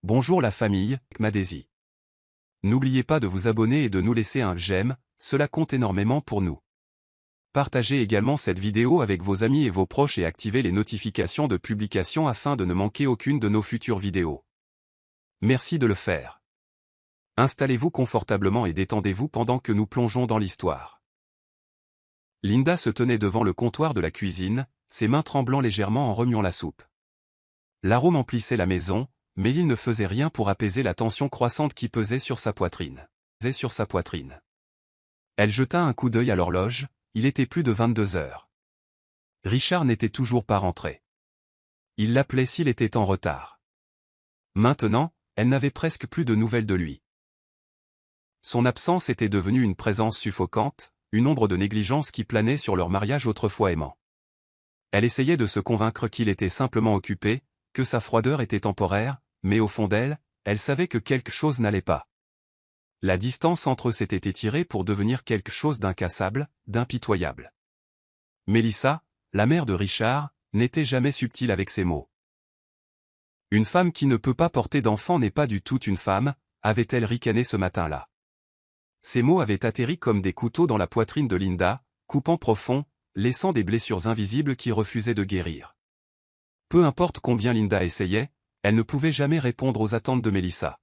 Bonjour la famille, Kmadesi. N'oubliez pas de vous abonner et de nous laisser un j'aime, cela compte énormément pour nous. Partagez également cette vidéo avec vos amis et vos proches et activez les notifications de publication afin de ne manquer aucune de nos futures vidéos. Merci de le faire. Installez-vous confortablement et détendez-vous pendant que nous plongeons dans l'histoire. Linda se tenait devant le comptoir de la cuisine, ses mains tremblant légèrement en remuant la soupe. L'arôme emplissait la maison, mais il ne faisait rien pour apaiser la tension croissante qui pesait sur sa poitrine. Elle jeta un coup d'œil à l'horloge, il était plus de 22 heures. Richard n'était toujours pas rentré. Il l'appelait s'il était en retard. Maintenant, elle n'avait presque plus de nouvelles de lui. Son absence était devenue une présence suffocante, une ombre de négligence qui planait sur leur mariage autrefois aimant. Elle essayait de se convaincre qu'il était simplement occupé, que sa froideur était temporaire, mais au fond d'elle, elle savait que quelque chose n'allait pas. La distance entre eux s'était étirée pour devenir quelque chose d'incassable, d'impitoyable. Mélissa, la mère de Richard, n'était jamais subtile avec ses mots. Une femme qui ne peut pas porter d'enfant n'est pas du tout une femme, avait-elle ricané ce matin-là. Ces mots avaient atterri comme des couteaux dans la poitrine de Linda, coupant profond, laissant des blessures invisibles qui refusaient de guérir. Peu importe combien Linda essayait, elle ne pouvait jamais répondre aux attentes de Mélissa.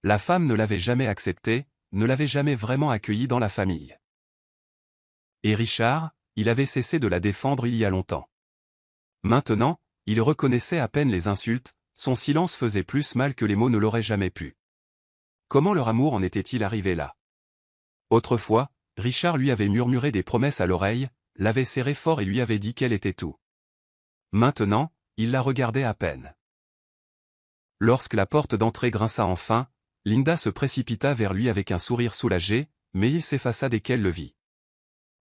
La femme ne l'avait jamais acceptée, ne l'avait jamais vraiment accueillie dans la famille. Et Richard, il avait cessé de la défendre il y a longtemps. Maintenant, il reconnaissait à peine les insultes, son silence faisait plus mal que les mots ne l'auraient jamais pu. Comment leur amour en était-il arrivé là? Autrefois, Richard lui avait murmuré des promesses à l'oreille, l'avait serré fort et lui avait dit qu'elle était tout. Maintenant, il la regardait à peine. Lorsque la porte d'entrée grinça enfin, Linda se précipita vers lui avec un sourire soulagé, mais il s'effaça dès qu'elle le vit.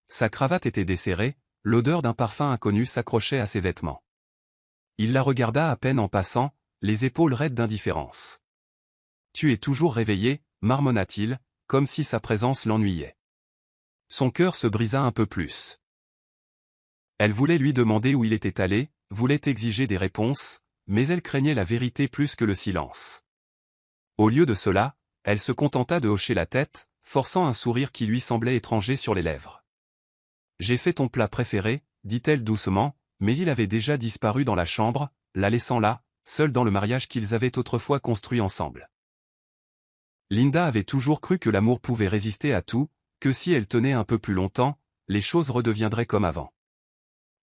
Sa cravate était desserrée, l'odeur d'un parfum inconnu s'accrochait à ses vêtements. Il la regarda à peine en passant, les épaules raides d'indifférence. « Tu es toujours réveillé » marmonna-t-il, comme si sa présence l'ennuyait. Son cœur se brisa un peu plus. Elle voulait lui demander où il était allé, voulait exiger des réponses, mais elle craignait la vérité plus que le silence. Au lieu de cela, elle se contenta de hocher la tête, forçant un sourire qui lui semblait étranger sur les lèvres. « J'ai fait ton plat préféré » dit-elle doucement, mais il avait déjà disparu dans la chambre, la laissant là, seule dans le mariage qu'ils avaient autrefois construit ensemble. Linda avait toujours cru que l'amour pouvait résister à tout, que si elle tenait un peu plus longtemps, les choses redeviendraient comme avant.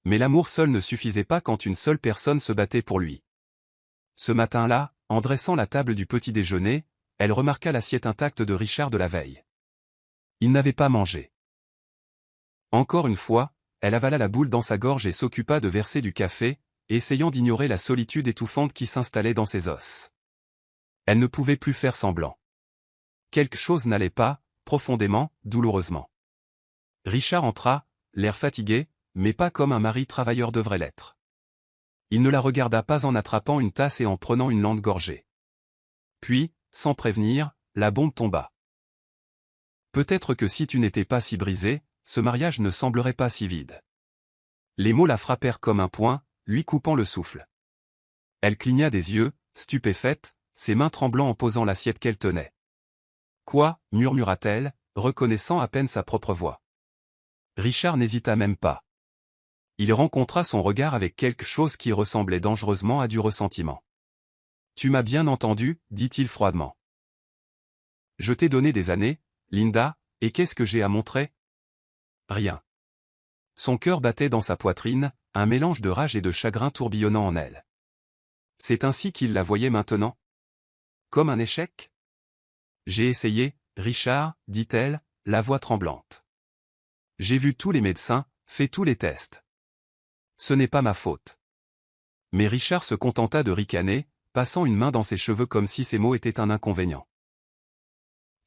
Mais l'amour seul ne suffisait pas quand une seule personne se battait pour lui. Ce matin-là, en dressant la table du petit déjeuner, elle remarqua l'assiette intacte de Richard de la veille. Il n'avait pas mangé. Encore une fois, elle avala la boule dans sa gorge et s'occupa de verser du café, essayant d'ignorer la solitude étouffante qui s'installait dans ses os. Elle ne pouvait plus faire semblant. Quelque chose n'allait pas, profondément, douloureusement. Richard entra, l'air fatigué, mais pas comme un mari travailleur devrait l'être. Il ne la regarda pas en attrapant une tasse et en prenant une lente gorgée. Puis, sans prévenir, la bombe tomba. Peut-être que si tu n'étais pas si brisé, ce mariage ne semblerait pas si vide. Les mots la frappèrent comme un poing, lui coupant le souffle. Elle cligna des yeux, stupéfaite, ses mains tremblant en posant l'assiette qu'elle tenait. « Quoi » murmura-t-elle, reconnaissant à peine sa propre voix. Richard n'hésita même pas. Il rencontra son regard avec quelque chose qui ressemblait dangereusement à du ressentiment. « Tu m'as bien entendu » dit-il froidement. « Je t'ai donné des années, Linda, et qu'est-ce que j'ai à montrer ? Rien. » Son cœur battait dans sa poitrine, un mélange de rage et de chagrin tourbillonnant en elle. C'est ainsi qu'il la voyait maintenant ? Comme un échec ? J'ai essayé, Richard, dit-elle, la voix tremblante. J'ai vu tous les médecins, fait tous les tests. Ce n'est pas ma faute. Mais Richard se contenta de ricaner, passant une main dans ses cheveux comme si ces mots étaient un inconvénient.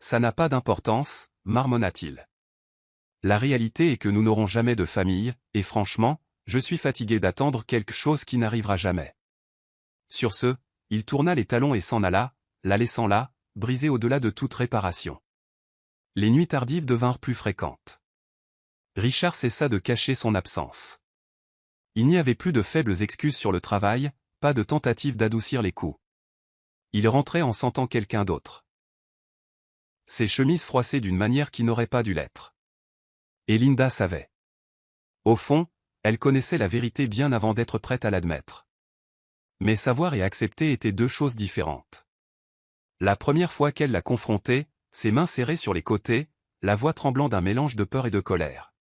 Ça n'a pas d'importance, marmonna-t-il. La réalité est que nous n'aurons jamais de famille, et franchement, je suis fatigué d'attendre quelque chose qui n'arrivera jamais. Sur ce, il tourna les talons et s'en alla, la laissant là, brisée au-delà de toute réparation. Les nuits tardives devinrent plus fréquentes. Richard cessa de cacher son absence. Il n'y avait plus de faibles excuses sur le travail, pas de tentative d'adoucir les coups. Il rentrait en sentant quelqu'un d'autre. Ses chemises froissaient d'une manière qui n'aurait pas dû l'être. Et Linda savait. Au fond, elle connaissait la vérité bien avant d'être prête à l'admettre. Mais savoir et accepter étaient deux choses différentes. La première fois qu'elle l'a confronté, ses mains serrées sur les côtés, la voix tremblant d'un mélange de peur et de colère.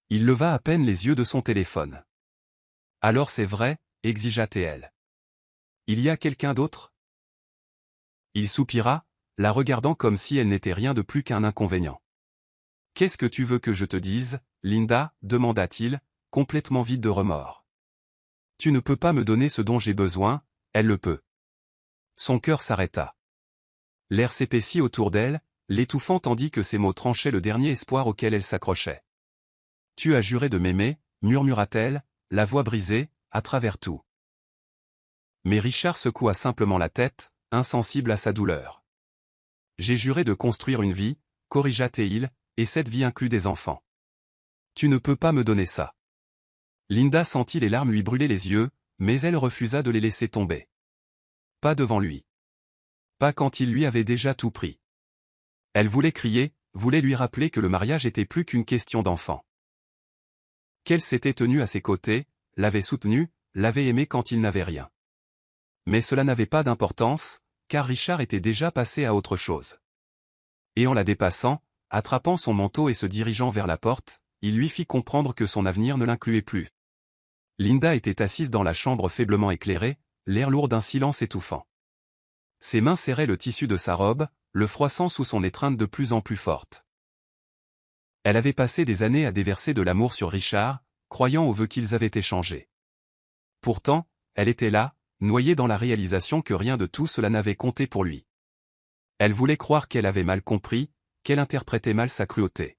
Il leva à peine les yeux de son téléphone. « Alors c'est vrai » exigea-t-elle. « Il y a quelqu'un d'autre » Il soupira, la regardant comme si elle n'était rien de plus qu'un inconvénient. « Qu'est-ce que tu veux que je te dise, Linda » demanda-t-il, complètement vide de remords. « Tu ne peux pas me donner ce dont j'ai besoin, elle le peut. » Son cœur s'arrêta. L'air s'épaissit autour d'elle, l'étouffant tandis que ses mots tranchaient le dernier espoir auquel elle s'accrochait. « Tu as juré de m'aimer, murmura-t-elle, la voix brisée, à travers tout. Mais Richard secoua simplement la tête, insensible à sa douleur. « J'ai juré de construire une vie, corrigea-t-il, et cette vie inclut des enfants. Tu ne peux pas me donner ça. » Linda sentit les larmes lui brûler les yeux, mais elle refusa de les laisser tomber. Pas devant lui. Pas quand il lui avait déjà tout pris. Elle voulait crier, voulait lui rappeler que le mariage était plus qu'une question d'enfant. Qu'elle s'était tenue à ses côtés, l'avait soutenu, l'avait aimé quand il n'avait rien. Mais cela n'avait pas d'importance, car Richard était déjà passé à autre chose. Et en la dépassant, attrapant son manteau et se dirigeant vers la porte, il lui fit comprendre que son avenir ne l'incluait plus. Linda était assise dans la chambre faiblement éclairée, l'air lourd d'un silence étouffant. Ses mains serraient le tissu de sa robe, le froissant sous son étreinte de plus en plus forte. Elle avait passé des années à déverser de l'amour sur Richard, croyant aux vœux qu'ils avaient échangés. Pourtant, elle était là, noyée dans la réalisation que rien de tout cela n'avait compté pour lui. Elle voulait croire qu'elle avait mal compris, qu'elle interprétait mal sa cruauté.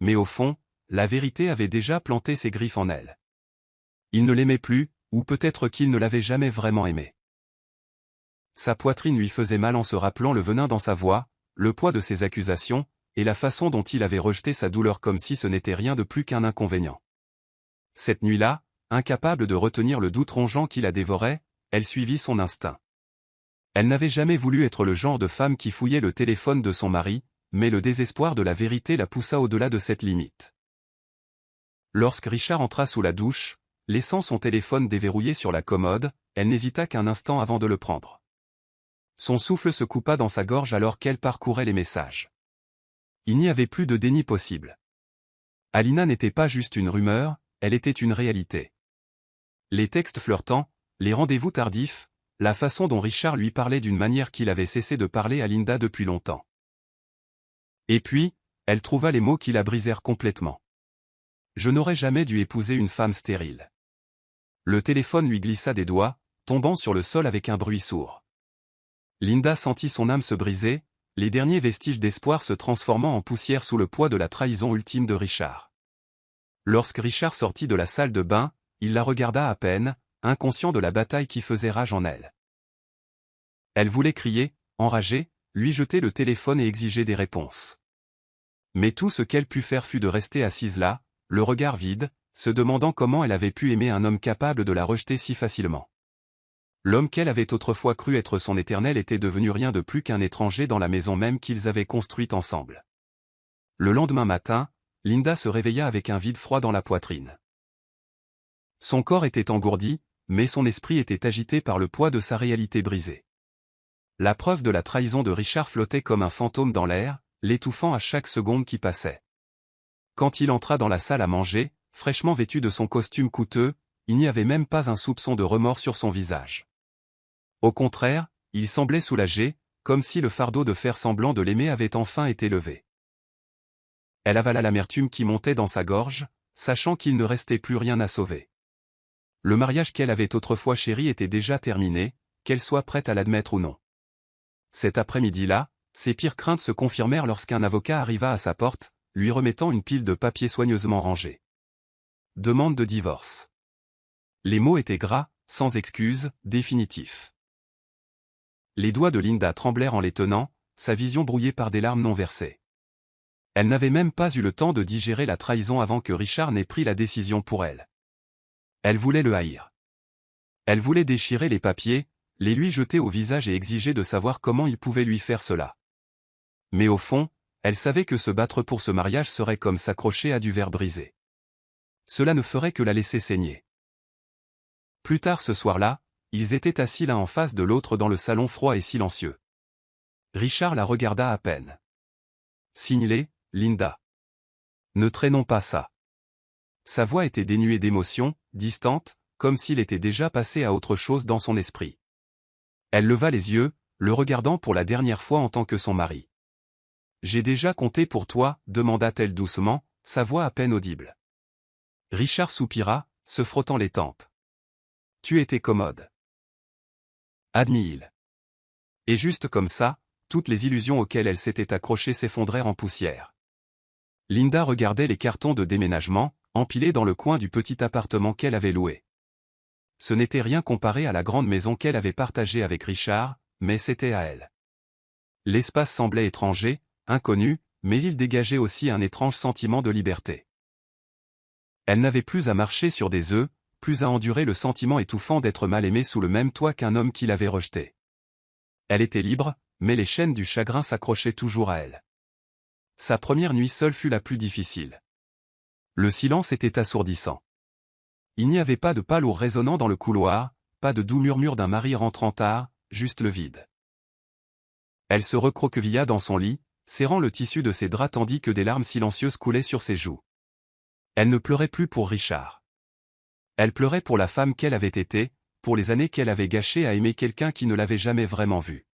Mais au fond, la vérité avait déjà planté ses griffes en elle. Il ne l'aimait plus, ou peut-être qu'il ne l'avait jamais vraiment aimée. Sa poitrine lui faisait mal en se rappelant le venin dans sa voix, le poids de ses accusations, et la façon dont il avait rejeté sa douleur comme si ce n'était rien de plus qu'un inconvénient. Cette nuit-là, incapable de retenir le doute rongeant qui la dévorait, elle suivit son instinct. Elle n'avait jamais voulu être le genre de femme qui fouillait le téléphone de son mari, mais le désespoir de la vérité la poussa au-delà de cette limite. Lorsque Richard entra sous la douche, laissant son téléphone déverrouillé sur la commode, elle n'hésita qu'un instant avant de le prendre. Son souffle se coupa dans sa gorge alors qu'elle parcourait les messages. Il n'y avait plus de déni possible. Alina n'était pas juste une rumeur, elle était une réalité. Les textes flirtants, les rendez-vous tardifs, la façon dont Richard lui parlait d'une manière qu'il avait cessé de parler à Linda depuis longtemps. Et puis, elle trouva les mots qui la brisèrent complètement. « Je n'aurais jamais dû épouser une femme stérile. » Le téléphone lui glissa des doigts, tombant sur le sol avec un bruit sourd. Linda sentit son âme se briser, les derniers vestiges d'espoir se transformant en poussière sous le poids de la trahison ultime de Richard. Lorsque Richard sortit de la salle de bain, il la regarda à peine, inconscient de la bataille qui faisait rage en elle. Elle voulait crier, enragée, lui jeter le téléphone et exiger des réponses. Mais tout ce qu'elle put faire fut de rester assise là, le regard vide, se demandant comment elle avait pu aimer un homme capable de la rejeter si facilement. L'homme qu'elle avait autrefois cru être son éternel était devenu rien de plus qu'un étranger dans la maison même qu'ils avaient construite ensemble. Le lendemain matin, Linda se réveilla avec un vide froid dans la poitrine. Son corps était engourdi, mais son esprit était agité par le poids de sa réalité brisée. La preuve de la trahison de Richard flottait comme un fantôme dans l'air, l'étouffant à chaque seconde qui passait. Quand il entra dans la salle à manger, fraîchement vêtu de son costume coûteux, il n'y avait même pas un soupçon de remords sur son visage. Au contraire, il semblait soulagé, comme si le fardeau de faire semblant de l'aimer avait enfin été levé. Elle avala l'amertume qui montait dans sa gorge, sachant qu'il ne restait plus rien à sauver. Le mariage qu'elle avait autrefois chéri était déjà terminé, qu'elle soit prête à l'admettre ou non. Cet après-midi-là, ses pires craintes se confirmèrent lorsqu'un avocat arriva à sa porte, lui remettant une pile de papiers soigneusement rangés. Demande de divorce. Les mots étaient gras, sans excuse, définitifs. Les doigts de Linda tremblèrent en les tenant, sa vision brouillée par des larmes non versées. Elle n'avait même pas eu le temps de digérer la trahison avant que Richard n'ait pris la décision pour elle. Elle voulait le haïr. Elle voulait déchirer les papiers, les lui jeter au visage et exiger de savoir comment il pouvait lui faire cela. Mais au fond, elle savait que se battre pour ce mariage serait comme s'accrocher à du verre brisé. Cela ne ferait que la laisser saigner. Plus tard ce soir-là, ils étaient assis l'un en face de l'autre dans le salon froid et silencieux. Richard la regarda à peine. « Signe-les, Linda. Ne traînons pas ça. » Sa voix était dénuée d'émotion, distante, comme s'il était déjà passé à autre chose dans son esprit. Elle leva les yeux, le regardant pour la dernière fois en tant que son mari. « J'ai déjà compté pour toi » demanda-t-elle doucement, sa voix à peine audible. Richard soupira, se frottant les tempes. « Tu étais commode. » admit-il. Et juste comme ça, toutes les illusions auxquelles elle s'était accrochée s'effondrèrent en poussière. Linda regardait les cartons de déménagement, empilés dans le coin du petit appartement qu'elle avait loué. Ce n'était rien comparé à la grande maison qu'elle avait partagée avec Richard, mais c'était à elle. L'espace semblait étranger, inconnu, mais il dégageait aussi un étrange sentiment de liberté. Elle n'avait plus à marcher sur des œufs, plus à endurer le sentiment étouffant d'être mal aimée sous le même toit qu'un homme qui l'avait rejetée. Elle était libre, mais les chaînes du chagrin s'accrochaient toujours à elle. Sa première nuit seule fut la plus difficile. Le silence était assourdissant. Il n'y avait pas de pas lourd résonnant dans le couloir, pas de doux murmure d'un mari rentrant tard, juste le vide. Elle se recroquevilla dans son lit, serrant le tissu de ses draps tandis que des larmes silencieuses coulaient sur ses joues. Elle ne pleurait plus pour Richard. Elle pleurait pour la femme qu'elle avait été, pour les années qu'elle avait gâchées à aimer quelqu'un qui ne l'avait jamais vraiment vue.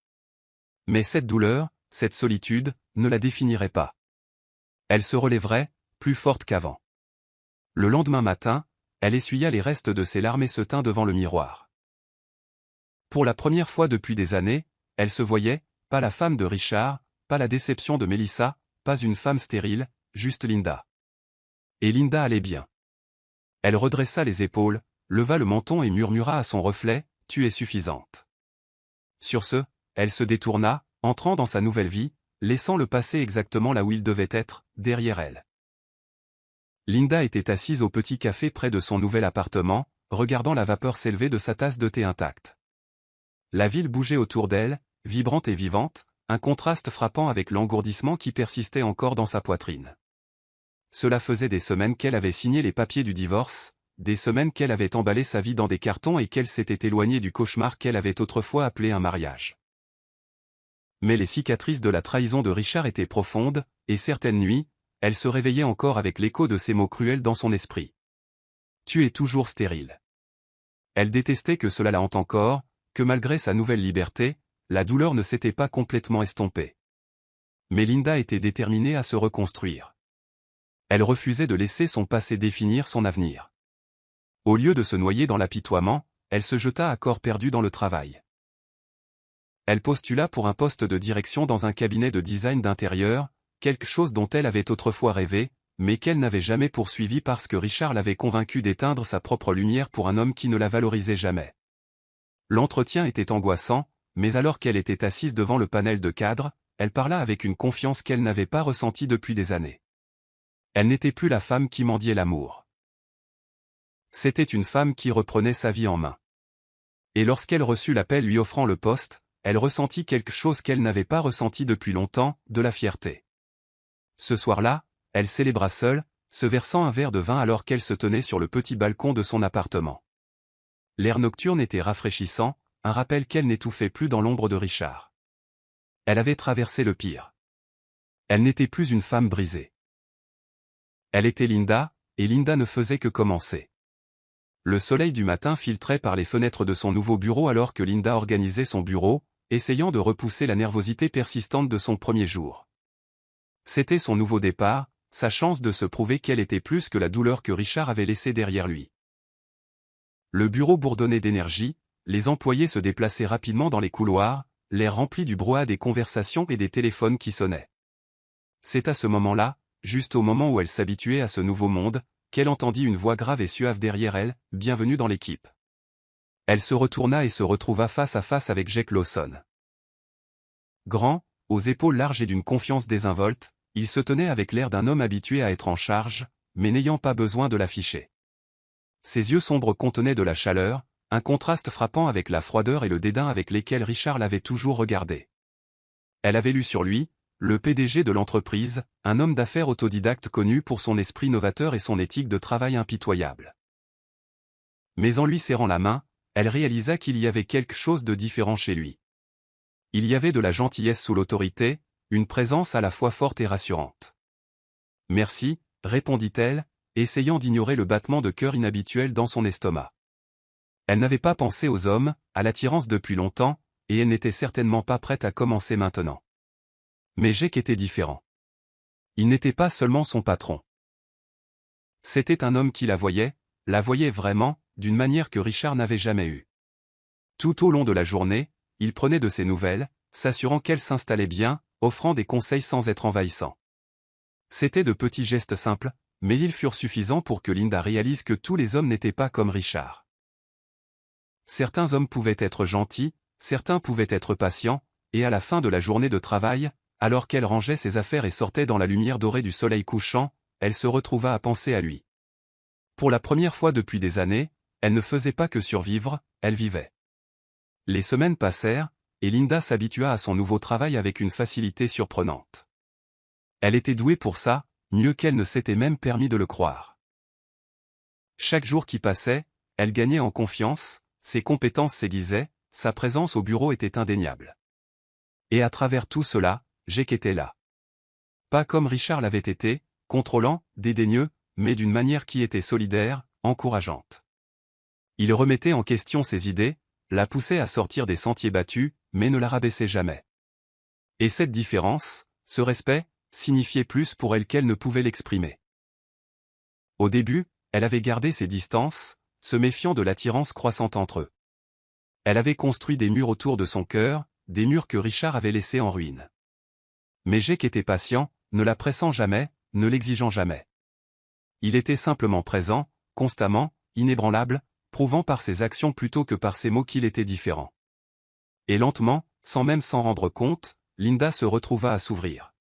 Mais cette douleur, cette solitude, ne la définirait pas. Elle se relèverait, plus forte qu'avant. Le lendemain matin, elle essuya les restes de ses larmes et se tint devant le miroir. Pour la première fois depuis des années, elle se voyait, pas la femme de Richard, pas la déception de Melissa, pas une femme stérile, juste Linda. Et Linda allait bien. Elle redressa les épaules, leva le menton et murmura à son reflet, « Tu es suffisante. » Sur ce, elle se détourna, entrant dans sa nouvelle vie, laissant le passé exactement là où il devait être, derrière elle. Linda était assise au petit café près de son nouvel appartement, regardant la vapeur s'élever de sa tasse de thé intacte. La ville bougeait autour d'elle, vibrante et vivante, un contraste frappant avec l'engourdissement qui persistait encore dans sa poitrine. Cela faisait des semaines qu'elle avait signé les papiers du divorce, des semaines qu'elle avait emballé sa vie dans des cartons et qu'elle s'était éloignée du cauchemar qu'elle avait autrefois appelé un mariage. Mais les cicatrices de la trahison de Richard étaient profondes, et certaines nuits, elle se réveillait encore avec l'écho de ces mots cruels dans son esprit. « Tu es toujours stérile. » Elle détestait que cela la hante encore, que malgré sa nouvelle liberté, la douleur ne s'était pas complètement estompée. Mais Linda était déterminée à se reconstruire. Elle refusait de laisser son passé définir son avenir. Au lieu de se noyer dans l'apitoiement, elle se jeta à corps perdu dans le travail. Elle postula pour un poste de direction dans un cabinet de design d'intérieur, quelque chose dont elle avait autrefois rêvé, mais qu'elle n'avait jamais poursuivi parce que Richard l'avait convaincue d'éteindre sa propre lumière pour un homme qui ne la valorisait jamais. L'entretien était angoissant, mais alors qu'elle était assise devant le panel de cadre, elle parla avec une confiance qu'elle n'avait pas ressentie depuis des années. Elle n'était plus la femme qui mendiait l'amour. C'était une femme qui reprenait sa vie en main. Et lorsqu'elle reçut l'appel lui offrant le poste, elle ressentit quelque chose qu'elle n'avait pas ressenti depuis longtemps, de la fierté. Ce soir-là, elle célébra seule, se versant un verre de vin alors qu'elle se tenait sur le petit balcon de son appartement. L'air nocturne était rafraîchissant, un rappel qu'elle n'étouffait plus dans l'ombre de Richard. Elle avait traversé le pire. Elle n'était plus une femme brisée. Elle était Linda, et Linda ne faisait que commencer. Le soleil du matin filtrait par les fenêtres de son nouveau bureau alors que Linda organisait son bureau, essayant de repousser la nervosité persistante de son premier jour. C'était son nouveau départ, sa chance de se prouver qu'elle était plus que la douleur que Richard avait laissée derrière lui. Le bureau bourdonnait d'énergie, les employés se déplaçaient rapidement dans les couloirs, l'air rempli du brouhaha des conversations et des téléphones qui sonnaient. C'est à ce moment-là, juste au moment où elle s'habituait à ce nouveau monde, qu'elle entendit une voix grave et suave derrière elle, « Bienvenue dans l'équipe ». Elle se retourna et se retrouva face à face avec Jake Lawson. Grand, aux épaules larges et d'une confiance désinvolte, il se tenait avec l'air d'un homme habitué à être en charge, mais n'ayant pas besoin de l'afficher. Ses yeux sombres contenaient de la chaleur, un contraste frappant avec la froideur et le dédain avec lesquels Richard l'avait toujours regardé. Elle avait lu sur lui, le PDG de l'entreprise, un homme d'affaires autodidacte connu pour son esprit novateur et son éthique de travail impitoyable. Mais en lui serrant la main, elle réalisa qu'il y avait quelque chose de différent chez lui. Il y avait de la gentillesse sous l'autorité, une présence à la fois forte et rassurante. « Merci », répondit-elle, essayant d'ignorer le battement de cœur inhabituel dans son estomac. Elle n'avait pas pensé aux hommes, à l'attirance depuis longtemps, et elle n'était certainement pas prête à commencer maintenant. Mais Jake était différent. Il n'était pas seulement son patron. C'était un homme qui la voyait vraiment, d'une manière que Richard n'avait jamais eue. Tout au long de la journée, il prenait de ses nouvelles, s'assurant qu'elle s'installait bien, offrant des conseils sans être envahissant. C'étaient de petits gestes simples, mais ils furent suffisants pour que Linda réalise que tous les hommes n'étaient pas comme Richard. Certains hommes pouvaient être gentils, certains pouvaient être patients, et à la fin de la journée de travail, alors qu'elle rangeait ses affaires et sortait dans la lumière dorée du soleil couchant, elle se retrouva à penser à lui. Pour la première fois depuis des années, elle ne faisait pas que survivre, elle vivait. Les semaines passèrent, et Linda s'habitua à son nouveau travail avec une facilité surprenante. Elle était douée pour ça, mieux qu'elle ne s'était même permis de le croire. Chaque jour qui passait, elle gagnait en confiance, ses compétences s'aiguisaient, sa présence au bureau était indéniable. Et à travers tout cela, Jake était là. Pas comme Richard l'avait été, contrôlant, dédaigneux, mais d'une manière qui était solidaire, encourageante. Il remettait en question ses idées, la poussait à sortir des sentiers battus, mais ne la rabaissait jamais. Et cette différence, ce respect, signifiait plus pour elle qu'elle ne pouvait l'exprimer. Au début, elle avait gardé ses distances, se méfiant de l'attirance croissante entre eux. Elle avait construit des murs autour de son cœur, des murs que Richard avait laissés en ruine. Mais Jake était patient, ne la pressant jamais, ne l'exigeant jamais. Il était simplement présent, constamment, inébranlable, prouvant par ses actions plutôt que par ses mots qu'il était différent. Et lentement, sans même s'en rendre compte, Linda se retrouva à s'ouvrir.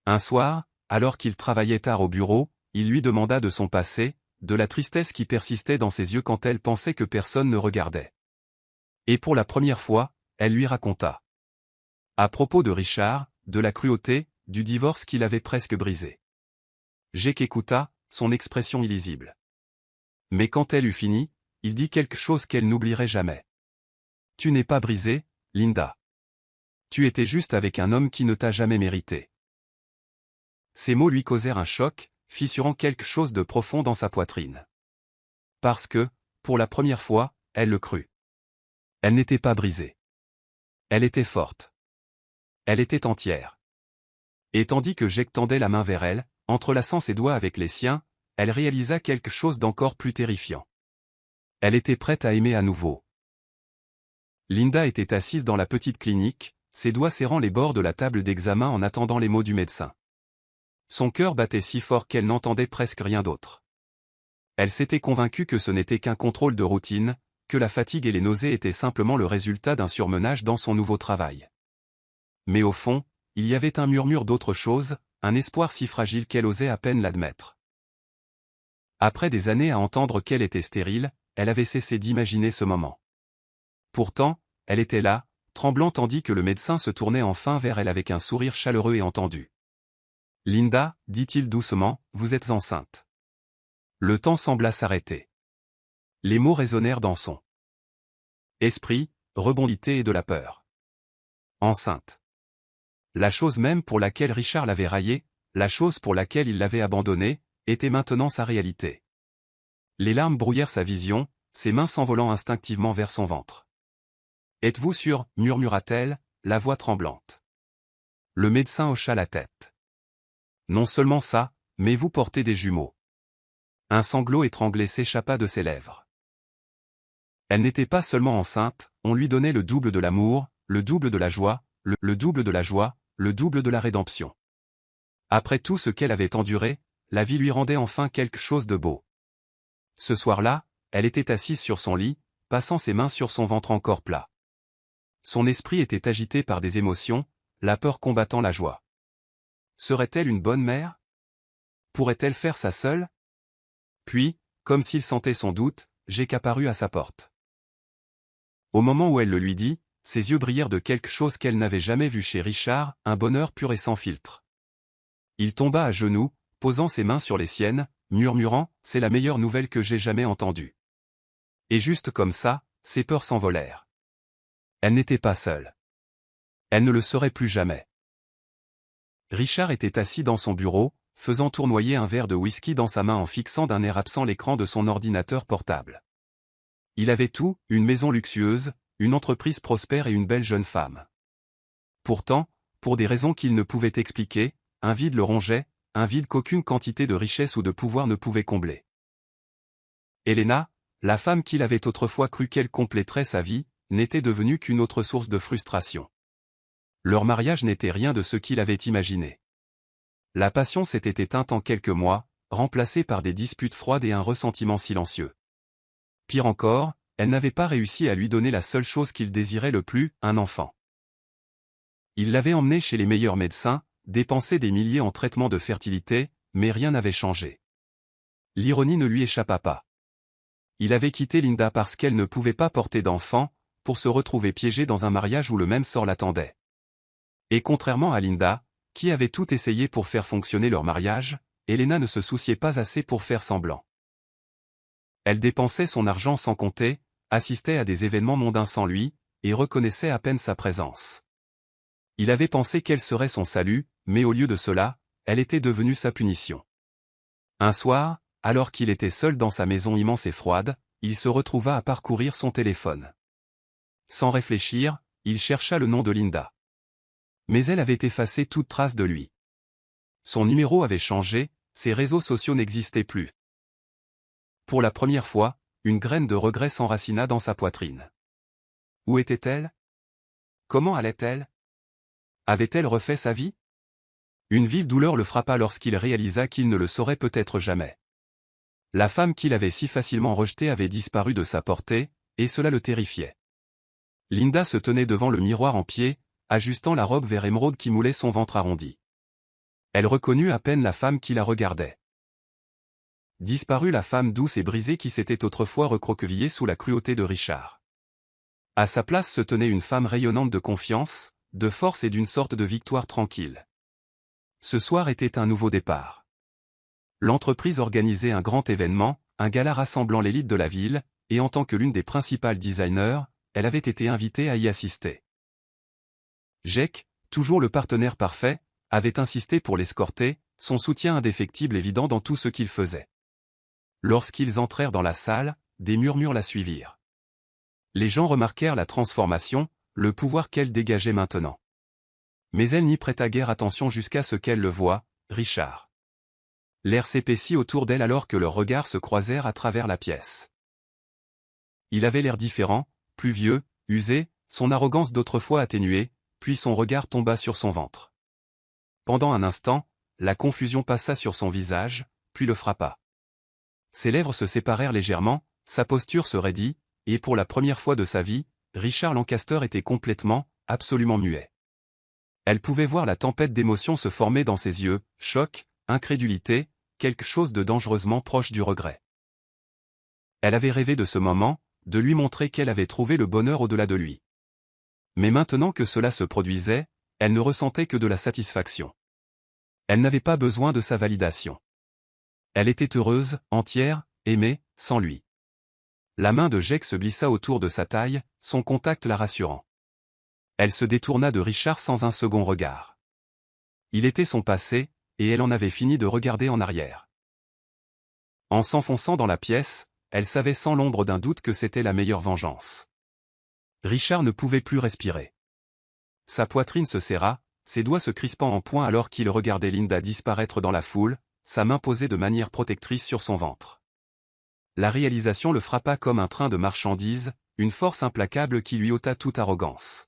Un soir, alors qu'il travaillait tard au bureau, il lui demanda de son passé, de la tristesse qui persistait dans ses yeux quand elle pensait que personne ne regardait. Et pour la première fois, elle lui raconta. À propos de Richard, de la cruauté, du divorce qu'il avait presque brisé. Jake écouta, son expression illisible. Mais quand elle eut fini, il dit quelque chose qu'elle n'oublierait jamais. « Tu n'es pas brisée, Linda. Tu étais juste avec un homme qui ne t'a jamais mérité. » Ces mots lui causèrent un choc, fissurant quelque chose de profond dans sa poitrine. Parce que, pour la première fois, elle le crut. Elle n'était pas brisée. Elle était forte. Elle était entière. Et tandis que Jake tendait la main vers elle, entrelaçant ses doigts avec les siens, elle réalisa quelque chose d'encore plus terrifiant. Elle était prête à aimer à nouveau. Linda était assise dans la petite clinique, ses doigts serrant les bords de la table d'examen en attendant les mots du médecin. Son cœur battait si fort qu'elle n'entendait presque rien d'autre. Elle s'était convaincue que ce n'était qu'un contrôle de routine, que la fatigue et les nausées étaient simplement le résultat d'un surmenage dans son nouveau travail. Mais au fond, il y avait un murmure d'autre chose, un espoir si fragile qu'elle osait à peine l'admettre. Après des années à entendre qu'elle était stérile, elle avait cessé d'imaginer ce moment. Pourtant, elle était là, tremblant tandis que le médecin se tournait enfin vers elle avec un sourire chaleureux et entendu. « Linda, dit-il doucement, vous êtes enceinte. » Le temps sembla s'arrêter. Les mots résonnèrent dans son esprit, rebondité et de la peur. Enceinte. La chose même pour laquelle Richard l'avait raillée, la chose pour laquelle il l'avait abandonnée, était maintenant sa réalité. Les larmes brouillèrent sa vision, ses mains s'envolant instinctivement vers son ventre. « Êtes-vous sûr » murmura-t-elle, la voix tremblante. Le médecin hocha la tête. « Non seulement ça, mais vous portez des jumeaux. » Un sanglot étranglé s'échappa de ses lèvres. Elle n'était pas seulement enceinte, on lui donnait le double de l'amour, le double de la joie, le double de la joie, le double de la rédemption. Après tout ce qu'elle avait enduré, la vie lui rendait enfin quelque chose de beau. Ce soir-là, elle était assise sur son lit, passant ses mains sur son ventre encore plat. Son esprit était agité par des émotions, la peur combattant la joie. Serait-elle une bonne mère? Pourrait-elle faire ça seule? Puis, comme s'il sentait son doute, Jake apparut à sa porte. Au moment où elle le lui dit, ses yeux brillèrent de quelque chose qu'elle n'avait jamais vu chez Richard, un bonheur pur et sans filtre. Il tomba à genoux, posant ses mains sur les siennes, murmurant « C'est la meilleure nouvelle que j'ai jamais entendue. » Et juste comme ça, ses peurs s'envolèrent. Elle n'était pas seule. Elle ne le serait plus jamais. Richard était assis dans son bureau, faisant tournoyer un verre de whisky dans sa main en fixant d'un air absent l'écran de son ordinateur portable. Il avait tout, une maison luxueuse, une entreprise prospère et une belle jeune femme. Pourtant, pour des raisons qu'il ne pouvait expliquer, un vide le rongeait, un vide qu'aucune quantité de richesse ou de pouvoir ne pouvait combler. Helena, la femme qu'il avait autrefois cru qu'elle compléterait sa vie, n'était devenue qu'une autre source de frustration. Leur mariage n'était rien de ce qu'il avait imaginé. La passion s'était éteinte en quelques mois, remplacée par des disputes froides et un ressentiment silencieux. Pire encore, elle n'avait pas réussi à lui donner la seule chose qu'il désirait le plus, un enfant. Il l'avait emmené chez les meilleurs médecins, dépensé des milliers en traitements de fertilité, mais rien n'avait changé. L'ironie ne lui échappa pas. Il avait quitté Linda parce qu'elle ne pouvait pas porter d'enfant, pour se retrouver piégé dans un mariage où le même sort l'attendait. Et contrairement à Linda, qui avait tout essayé pour faire fonctionner leur mariage, Helena ne se souciait pas assez pour faire semblant. Elle dépensait son argent sans compter, assistait à des événements mondains sans lui, et reconnaissait à peine sa présence. Il avait pensé qu'elle serait son salut, mais au lieu de cela, elle était devenue sa punition. Un soir, alors qu'il était seul dans sa maison immense et froide, il se retrouva à parcourir son téléphone. Sans réfléchir, il chercha le nom de Linda. Mais elle avait effacé toute trace de lui. Son numéro avait changé, ses réseaux sociaux n'existaient plus. Pour la première fois, une graine de regret s'enracina dans sa poitrine. Où était-elle? Comment allait-elle? Avait-elle refait sa vie? Une vive douleur le frappa lorsqu'il réalisa qu'il ne le saurait peut-être jamais. La femme qu'il avait si facilement rejetée avait disparu de sa portée, et cela le terrifiait. Linda se tenait devant le miroir en pied, ajustant la robe vert émeraude qui moulait son ventre arrondi. Elle reconnut à peine la femme qui la regardait. Disparut la femme douce et brisée qui s'était autrefois recroquevillée sous la cruauté de Richard. À sa place se tenait une femme rayonnante de confiance, de force et d'une sorte de victoire tranquille. Ce soir était un nouveau départ. L'entreprise organisait un grand événement, un gala rassemblant l'élite de la ville, et en tant que l'une des principales designers, elle avait été invitée à y assister. Jake, toujours le partenaire parfait, avait insisté pour l'escorter, son soutien indéfectible évident dans tout ce qu'il faisait. Lorsqu'ils entrèrent dans la salle, des murmures la suivirent. Les gens remarquèrent la transformation, le pouvoir qu'elle dégageait maintenant. Mais elle n'y prêta guère attention jusqu'à ce qu'elle le voie, Richard. L'air s'épaissit autour d'elle alors que leurs regards se croisèrent à travers la pièce. Il avait l'air différent, plus vieux, usé, son arrogance d'autrefois atténuée, puis son regard tomba sur son ventre. Pendant un instant, la confusion passa sur son visage, puis le frappa. Ses lèvres se séparèrent légèrement, sa posture se raidit, et pour la première fois de sa vie, Richard Lancaster était complètement, absolument muet. Elle pouvait voir la tempête d'émotions se former dans ses yeux, choc, incrédulité, quelque chose de dangereusement proche du regret. Elle avait rêvé de ce moment, de lui montrer qu'elle avait trouvé le bonheur au-delà de lui. Mais maintenant que cela se produisait, elle ne ressentait que de la satisfaction. Elle n'avait pas besoin de sa validation. Elle était heureuse, entière, aimée, sans lui. La main de Jake se glissa autour de sa taille, son contact la rassurant. Elle se détourna de Richard sans un second regard. Il était son passé, et elle en avait fini de regarder en arrière. En s'enfonçant dans la pièce, elle savait sans l'ombre d'un doute que c'était la meilleure vengeance. Richard ne pouvait plus respirer. Sa poitrine se serra, ses doigts se crispant en poing alors qu'il regardait Linda disparaître dans la foule, sa main posée de manière protectrice sur son ventre. La réalisation le frappa comme un train de marchandises, une force implacable qui lui ôta toute arrogance.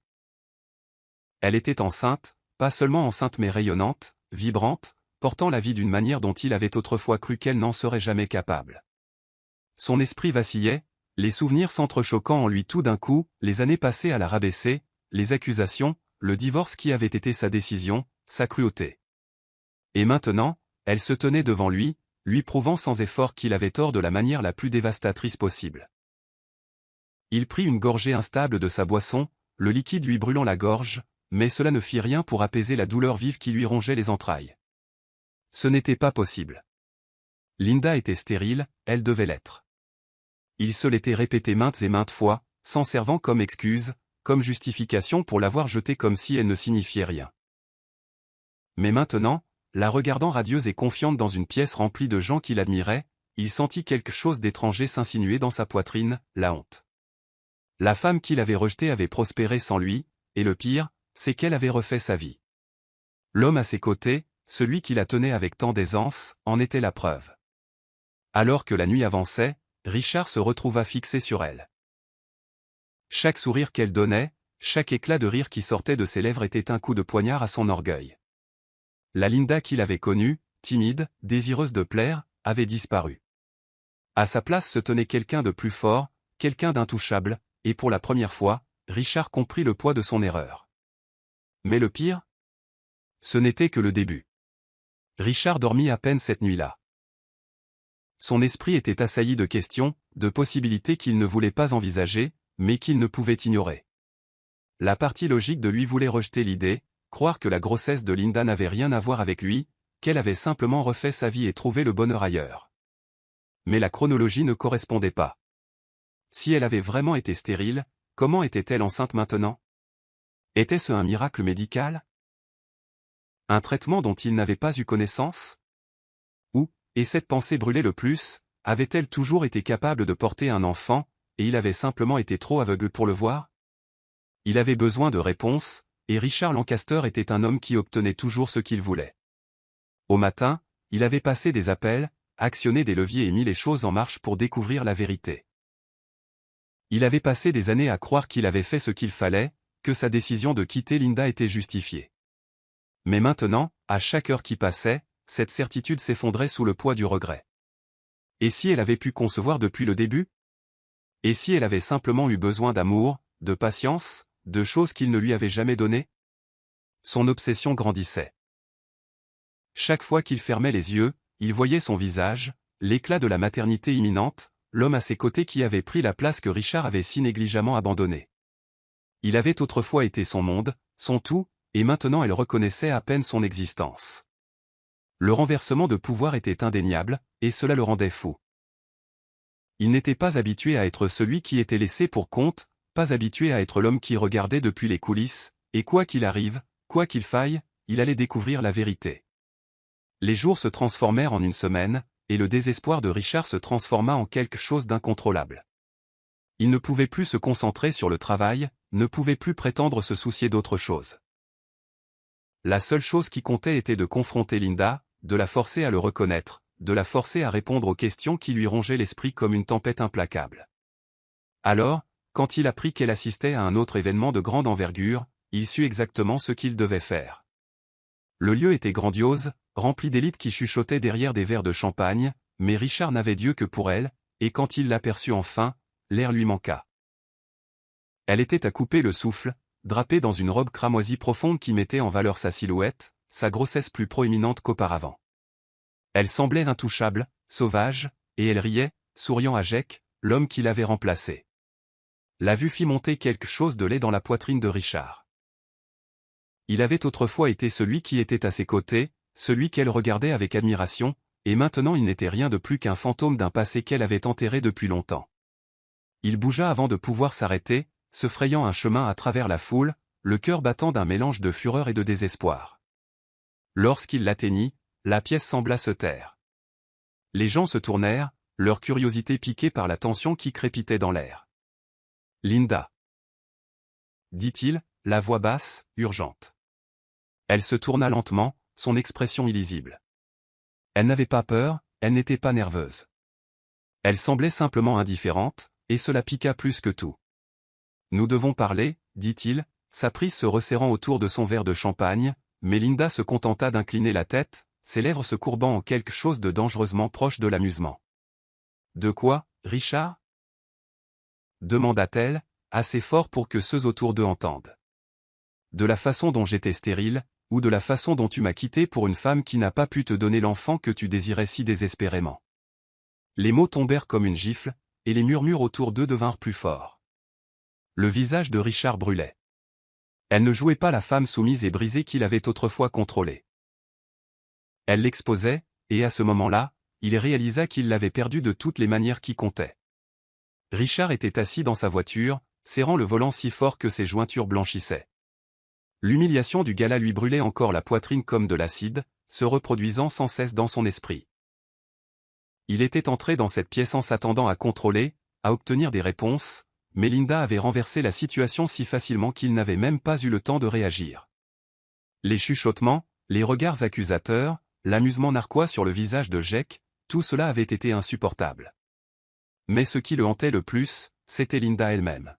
Elle était enceinte, pas seulement enceinte mais rayonnante, vibrante, portant la vie d'une manière dont il avait autrefois cru qu'elle n'en serait jamais capable. Son esprit vacillait, les souvenirs s'entrechoquant en lui tout d'un coup, les années passées à la rabaisser, les accusations, le divorce qui avait été sa décision, sa cruauté. Et maintenant, elle se tenait devant lui, lui prouvant sans effort qu'il avait tort de la manière la plus dévastatrice possible. Il prit une gorgée instable de sa boisson, le liquide lui brûlant la gorge, mais cela ne fit rien pour apaiser la douleur vive qui lui rongeait les entrailles. Ce n'était pas possible. Linda était stérile, elle devait l'être. Il se l'était répété maintes et maintes fois, s'en servant comme excuse, comme justification pour l'avoir jetée comme si elle ne signifiait rien. Mais maintenant, la regardant radieuse et confiante dans une pièce remplie de gens qui l'admiraient, il sentit quelque chose d'étranger s'insinuer dans sa poitrine, la honte. La femme qu'il avait rejetée avait prospéré sans lui, et le pire, c'est qu'elle avait refait sa vie. L'homme à ses côtés, celui qui la tenait avec tant d'aisance, en était la preuve. Alors que la nuit avançait, Richard se retrouva fixé sur elle. Chaque sourire qu'elle donnait, chaque éclat de rire qui sortait de ses lèvres était un coup de poignard à son orgueil. La Linda qu'il avait connue, timide, désireuse de plaire, avait disparu. À sa place se tenait quelqu'un de plus fort, quelqu'un d'intouchable, et pour la première fois, Richard comprit le poids de son erreur. Mais le pire? Ce n'était que le début. Richard dormit à peine cette nuit-là. Son esprit était assailli de questions, de possibilités qu'il ne voulait pas envisager, mais qu'il ne pouvait ignorer. La partie logique de lui voulait rejeter l'idée, croire que la grossesse de Linda n'avait rien à voir avec lui, qu'elle avait simplement refait sa vie et trouvé le bonheur ailleurs. Mais la chronologie ne correspondait pas. Si elle avait vraiment été stérile, comment était-elle enceinte maintenant? Était-ce un miracle médical? Un traitement dont il n'avait pas eu connaissance? Ou, et cette pensée brûlait le plus, avait-elle toujours été capable de porter un enfant, et il avait simplement été trop aveugle pour le voir? Il avait besoin de réponses, et Richard Lancaster était un homme qui obtenait toujours ce qu'il voulait. Au matin, il avait passé des appels, actionné des leviers et mis les choses en marche pour découvrir la vérité. Il avait passé des années à croire qu'il avait fait ce qu'il fallait, que sa décision de quitter Linda était justifiée. Mais maintenant, à chaque heure qui passait, cette certitude s'effondrait sous le poids du regret. Et si elle avait pu concevoir depuis le début? Et si elle avait simplement eu besoin d'amour, de patience, de choses qu'il ne lui avait jamais données? Son obsession grandissait. Chaque fois qu'il fermait les yeux, il voyait son visage, l'éclat de la maternité imminente, l'homme à ses côtés qui avait pris la place que Richard avait si négligemment abandonnée. Il avait autrefois été son monde, son tout, et maintenant elle reconnaissait à peine son existence. Le renversement de pouvoir était indéniable, et cela le rendait fou. Il n'était pas habitué à être celui qui était laissé pour compte, pas habitué à être l'homme qui regardait depuis les coulisses, et quoi qu'il arrive, quoi qu'il faille, il allait découvrir la vérité. Les jours se transformèrent en une semaine, et le désespoir de Richard se transforma en quelque chose d'incontrôlable. Il ne pouvait plus se concentrer sur le travail, ne pouvait plus prétendre se soucier d'autre chose. La seule chose qui comptait était de confronter Linda, de la forcer à le reconnaître, de la forcer à répondre aux questions qui lui rongeaient l'esprit comme une tempête implacable. Alors, quand il apprit qu'elle assistait à un autre événement de grande envergure, il sut exactement ce qu'il devait faire. Le lieu était grandiose, rempli d'élites qui chuchotaient derrière des verres de champagne, mais Richard n'avait Dieu que pour elle, et quand il l'aperçut enfin, l'air lui manqua. Elle était à couper le souffle, drapée dans une robe cramoisie profonde qui mettait en valeur sa silhouette, sa grossesse plus proéminente qu'auparavant. Elle semblait intouchable, sauvage, et elle riait, souriant à Jack, l'homme qui l'avait remplacé. La vue fit monter quelque chose de laid dans la poitrine de Richard. Il avait autrefois été celui qui était à ses côtés, celui qu'elle regardait avec admiration, et maintenant il n'était rien de plus qu'un fantôme d'un passé qu'elle avait enterré depuis longtemps. Il bougea avant de pouvoir s'arrêter, se frayant un chemin à travers la foule, le cœur battant d'un mélange de fureur et de désespoir. Lorsqu'il l'atteignit, la pièce sembla se taire. Les gens se tournèrent, leur curiosité piquée par la tension qui crépitait dans l'air. « Linda !» dit-il, la voix basse, urgente. Elle se tourna lentement, son expression illisible. Elle n'avait pas peur, elle n'était pas nerveuse. Elle semblait simplement indifférente, et cela piqua plus que tout. « Nous devons parler, dit-il, sa prise se resserrant autour de son verre de champagne, mais Linda se contenta d'incliner la tête, ses lèvres se courbant en quelque chose de dangereusement proche de l'amusement. « De quoi, Richard ?» demanda-t-elle, assez fort pour que ceux autour d'eux entendent. « De la façon dont j'étais stérile, ou de la façon dont tu m'as quitté pour une femme qui n'a pas pu te donner l'enfant que tu désirais si désespérément. Les mots tombèrent comme une gifle, et les murmures autour d'eux devinrent plus forts. Le visage de Richard brûlait. Elle ne jouait pas la femme soumise et brisée qu'il avait autrefois contrôlée. Elle l'exposait, et à ce moment-là, il réalisa qu'il l'avait perdue de toutes les manières qui comptaient. Richard était assis dans sa voiture, serrant le volant si fort que ses jointures blanchissaient. L'humiliation du gala lui brûlait encore la poitrine comme de l'acide, se reproduisant sans cesse dans son esprit. Il était entré dans cette pièce en s'attendant à contrôler, à obtenir des réponses, mais Linda avait renversé la situation si facilement qu'il n'avait même pas eu le temps de réagir. Les chuchotements, les regards accusateurs, l'amusement narquois sur le visage de Jake, tout cela avait été insupportable. Mais ce qui le hantait le plus, c'était Linda elle-même.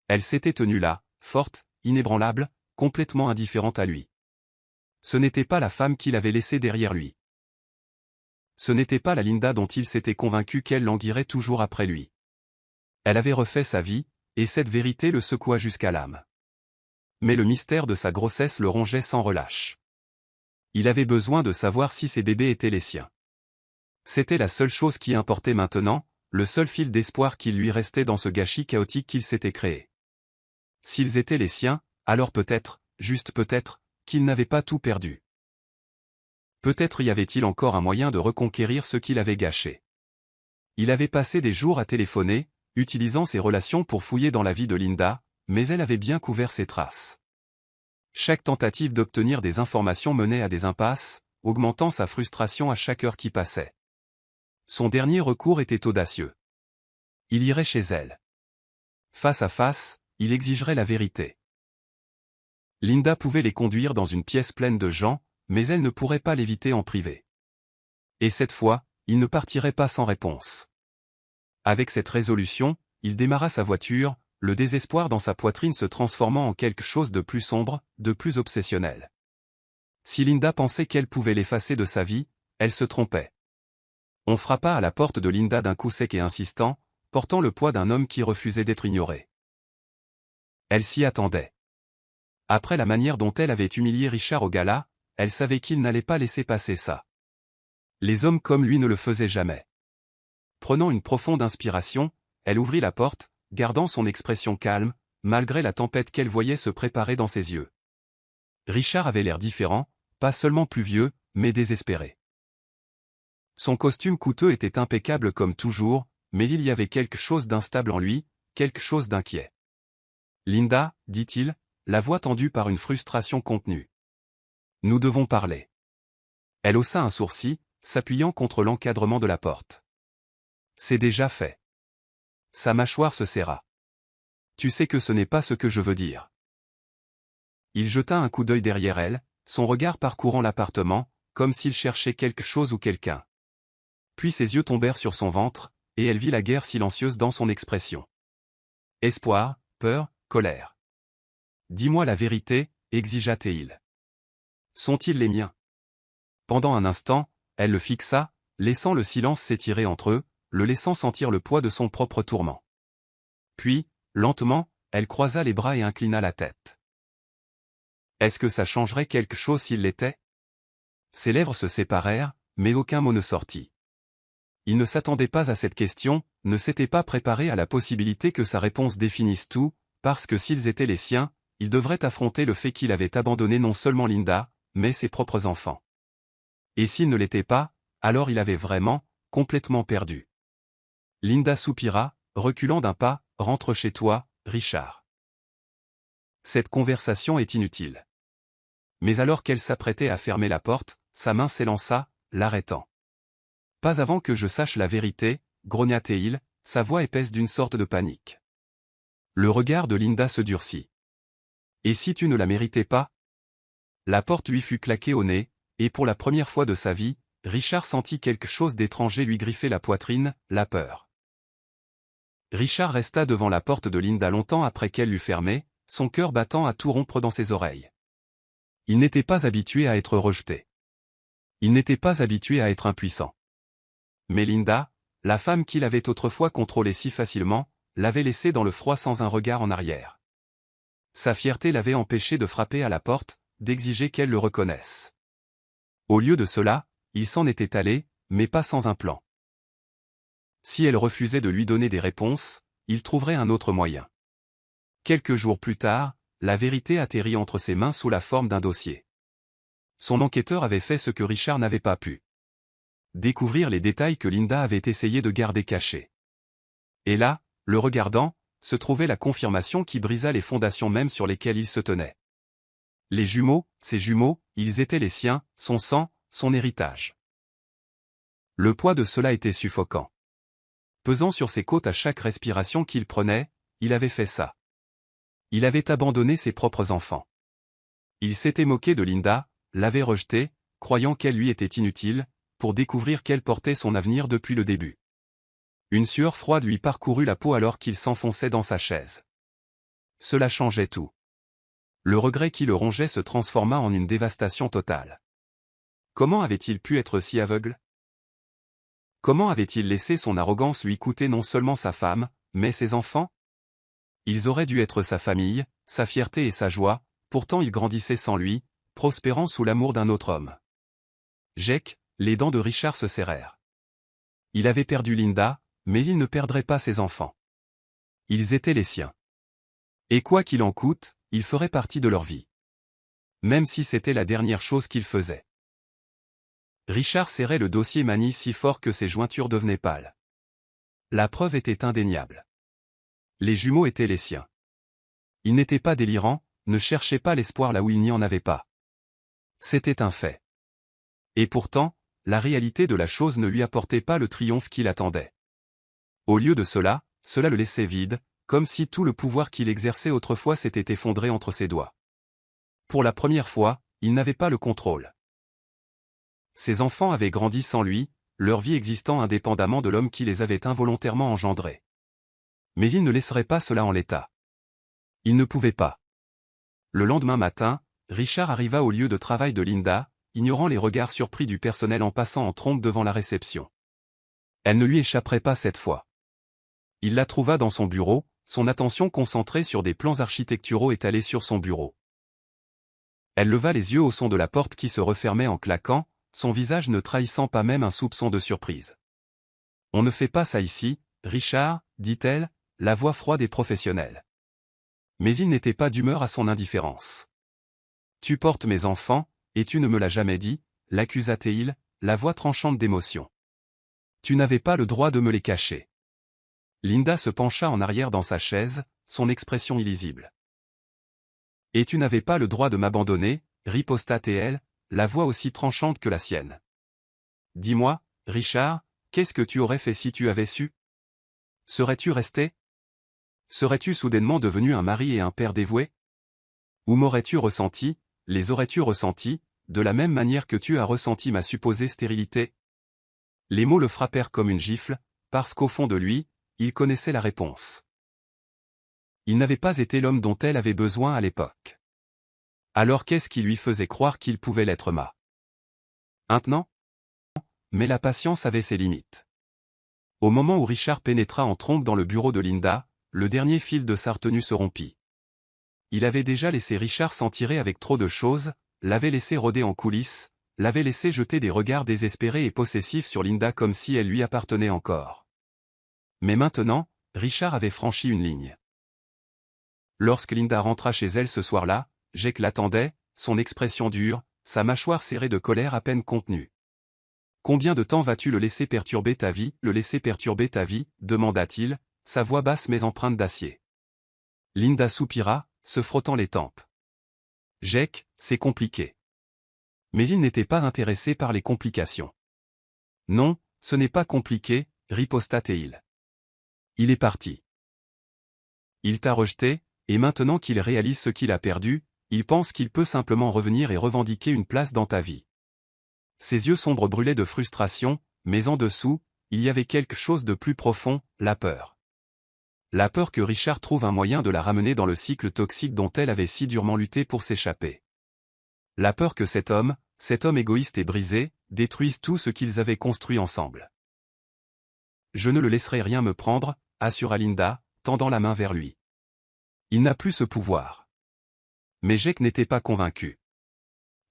Elle s'était tenue là, forte, inébranlable, complètement indifférente à lui. Ce n'était pas la femme qu'il avait laissée derrière lui. Ce n'était pas la Linda dont il s'était convaincu qu'elle languirait toujours après lui. Elle avait refait sa vie, et cette vérité le secoua jusqu'à l'âme. Mais le mystère de sa grossesse le rongeait sans relâche. Il avait besoin de savoir si ses bébés étaient les siens. C'était la seule chose qui importait maintenant, le seul fil d'espoir qu'il lui restait dans ce gâchis chaotique qu'il s'était créé. S'ils étaient les siens, alors peut-être, juste peut-être, qu'il n'avait pas tout perdu. Peut-être y avait-il encore un moyen de reconquérir ce qu'il avait gâché. Il avait passé des jours à téléphoner, utilisant ses relations pour fouiller dans la vie de Linda, mais elle avait bien couvert ses traces. Chaque tentative d'obtenir des informations menait à des impasses, augmentant sa frustration à chaque heure qui passait. Son dernier recours était audacieux. Il irait chez elle. Face à face, il exigerait la vérité. Linda pouvait les conduire dans une pièce pleine de gens, mais elle ne pourrait pas l'éviter en privé. Et cette fois, il ne partirait pas sans réponse. Avec cette résolution, il démarra sa voiture, le désespoir dans sa poitrine se transformant en quelque chose de plus sombre, de plus obsessionnel. Si Linda pensait qu'elle pouvait l'effacer de sa vie, elle se trompait. On frappa à la porte de Linda d'un coup sec et insistant, portant le poids d'un homme qui refusait d'être ignoré. Elle s'y attendait. Après la manière dont elle avait humilié Richard au gala, elle savait qu'il n'allait pas laisser passer ça. Les hommes comme lui ne le faisaient jamais. Prenant une profonde inspiration, elle ouvrit la porte, gardant son expression calme, malgré la tempête qu'elle voyait se préparer dans ses yeux. Richard avait l'air différent, pas seulement plus vieux, mais désespéré. Son costume coûteux était impeccable comme toujours, mais il y avait quelque chose d'instable en lui, quelque chose d'inquiet. « Linda, dit-il, la voix tendue par une frustration contenue. Nous devons parler. » Elle haussa un sourcil, s'appuyant contre l'encadrement de la porte. « C'est déjà fait. » Sa mâchoire se serra. « Tu sais que ce n'est pas ce que je veux dire. » Il jeta un coup d'œil derrière elle, son regard parcourant l'appartement, comme s'il cherchait quelque chose ou quelqu'un. Puis ses yeux tombèrent sur son ventre, et elle vit la guerre silencieuse dans son expression. Espoir, peur, colère. « Dis-moi la vérité, exigea-t-il. Sont-ils les miens ? » Pendant un instant, elle le fixa, laissant le silence s'étirer entre eux, le laissant sentir le poids de son propre tourment. Puis, lentement, elle croisa les bras et inclina la tête. Est-ce que ça changerait quelque chose s'il l'était ? Ses lèvres se séparèrent, mais aucun mot ne sortit. Il ne s'attendait pas à cette question, ne s'était pas préparé à la possibilité que sa réponse définisse tout, parce que s'ils étaient les siens, il devrait affronter le fait qu'il avait abandonné non seulement Linda, mais ses propres enfants. Et s'il ne l'était pas, alors il avait vraiment, complètement perdu. Linda soupira, reculant d'un pas, « Rentre chez toi, Richard. Cette conversation est inutile. » Mais alors qu'elle s'apprêtait à fermer la porte, sa main s'élança, l'arrêtant. « Pas avant que je sache la vérité, » grogna-t-il, sa voix épaisse d'une sorte de panique. Le regard de Linda se durcit. « Et si tu ne la méritais pas ?» La porte lui fut claquée au nez, et pour la première fois de sa vie, Richard sentit quelque chose d'étranger lui griffer la poitrine, la peur. Richard resta devant la porte de Linda longtemps après qu'elle l'eut fermée, son cœur battant à tout rompre dans ses oreilles. Il n'était pas habitué à être rejeté. Il n'était pas habitué à être impuissant. Mais Linda, la femme qu'il avait autrefois contrôlée si facilement, l'avait laissé dans le froid sans un regard en arrière. Sa fierté l'avait empêché de frapper à la porte, d'exiger qu'elle le reconnaisse. Au lieu de cela, il s'en était allé, mais pas sans un plan. Si elle refusait de lui donner des réponses, il trouverait un autre moyen. Quelques jours plus tard, la vérité atterrit entre ses mains sous la forme d'un dossier. Son enquêteur avait fait ce que Richard n'avait pas pu. Découvrir les détails que Linda avait essayé de garder cachés. Et là, le regardant, se trouvait la confirmation qui brisa les fondations mêmes sur lesquelles il se tenait. Les jumeaux, ses jumeaux, ils étaient les siens, son sang, son héritage. Le poids de cela était suffocant. Pesant sur ses côtes à chaque respiration qu'il prenait, il avait fait ça. Il avait abandonné ses propres enfants. Il s'était moqué de Linda, l'avait rejetée, croyant qu'elle lui était inutile, pour découvrir qu'elle portait son avenir depuis le début. Une sueur froide lui parcourut la peau alors qu'il s'enfonçait dans sa chaise. Cela changeait tout. Le regret qui le rongeait se transforma en une dévastation totale. Comment avait-il pu être si aveugle? Comment avait-il laissé son arrogance lui coûter non seulement sa femme, mais ses enfants? Ils auraient dû être sa famille, sa fierté et sa joie, pourtant il grandissait sans lui, prospérant sous l'amour d'un autre homme. Jake, les dents de Richard se serrèrent. Il avait perdu Linda, mais il ne perdrait pas ses enfants. Ils étaient les siens. Et quoi qu'il en coûte, ils feraient partie de leur vie. Même si c'était la dernière chose qu'il faisait. Richard serrait le dossier manie si fort que ses jointures devenaient pâles. La preuve était indéniable. Les jumeaux étaient les siens. Il n'était pas délirant, ne cherchait pas l'espoir là où il n'y en avait pas. C'était un fait. Et pourtant, la réalité de la chose ne lui apportait pas le triomphe qu'il attendait. Au lieu de cela, cela le laissait vide, comme si tout le pouvoir qu'il exerçait autrefois s'était effondré entre ses doigts. Pour la première fois, il n'avait pas le contrôle. Ses enfants avaient grandi sans lui, leur vie existant indépendamment de l'homme qui les avait involontairement engendrés. Mais il ne laisserait pas cela en l'état. Il ne pouvait pas. Le lendemain matin, Richard arriva au lieu de travail de Linda, ignorant les regards surpris du personnel en passant en trompe devant la réception. Elle ne lui échapperait pas cette fois. Il la trouva dans son bureau, son attention concentrée sur des plans architecturaux étalés sur son bureau. Elle leva les yeux au son de la porte qui se refermait en claquant, son visage ne trahissant pas même un soupçon de surprise. « On ne fait pas ça ici, Richard, dit-elle, la voix froide et professionnelle. Mais il n'était pas d'humeur à son indifférence. « Tu portes mes enfants, et tu ne me l'as jamais dit, l'accusa-t-il, la voix tranchante d'émotion. Tu n'avais pas le droit de me les cacher. » Linda se pencha en arrière dans sa chaise, son expression illisible. « Et tu n'avais pas le droit de m'abandonner, riposta-t-elle, la voix aussi tranchante que la sienne. Dis-moi, Richard, qu'est-ce que tu aurais fait si tu avais su? Serais-tu resté? Serais-tu soudainement devenu un mari et un père dévoué? Ou m'aurais-tu ressenti, les aurais-tu ressentis, de la même manière que tu as ressenti ma supposée stérilité? Les mots le frappèrent comme une gifle, parce qu'au fond de lui, il connaissait la réponse. Il n'avait pas été l'homme dont elle avait besoin à l'époque. Alors qu'est-ce qui lui faisait croire qu'il pouvait l'être maintenant? Mais la patience avait ses limites. Au moment où Richard pénétra en trompe dans le bureau de Linda, le dernier fil de sa retenue se rompit. Il avait déjà laissé Richard s'en tirer avec trop de choses, l'avait laissé rôder en coulisses, l'avait laissé jeter des regards désespérés et possessifs sur Linda comme si elle lui appartenait encore. Mais maintenant, Richard avait franchi une ligne. Lorsque Linda rentra chez elle ce soir-là, Jake l'attendait, son expression dure, sa mâchoire serrée de colère à peine contenue. « Combien de temps vas-tu le laisser perturber ta vie, demanda-t-il, sa voix basse mais empreinte d'acier. Linda soupira, se frottant les tempes. Jake, c'est compliqué. Mais il n'était pas intéressé par les complications. Non, ce n'est pas compliqué, riposta-t-il. Il est parti. Il t'a rejeté, et maintenant qu'il réalise ce qu'il a perdu, il pense qu'il peut simplement revenir et revendiquer une place dans ta vie. Ses yeux sombres brûlaient de frustration, mais en dessous, il y avait quelque chose de plus profond, la peur. La peur que Richard trouve un moyen de la ramener dans le cycle toxique dont elle avait si durement lutté pour s'échapper. La peur que cet homme égoïste et brisé, détruise tout ce qu'ils avaient construit ensemble. Je ne le laisserai rien me prendre, assura Linda, tendant la main vers lui. Il n'a plus ce pouvoir. Mais Jake n'était pas convaincu.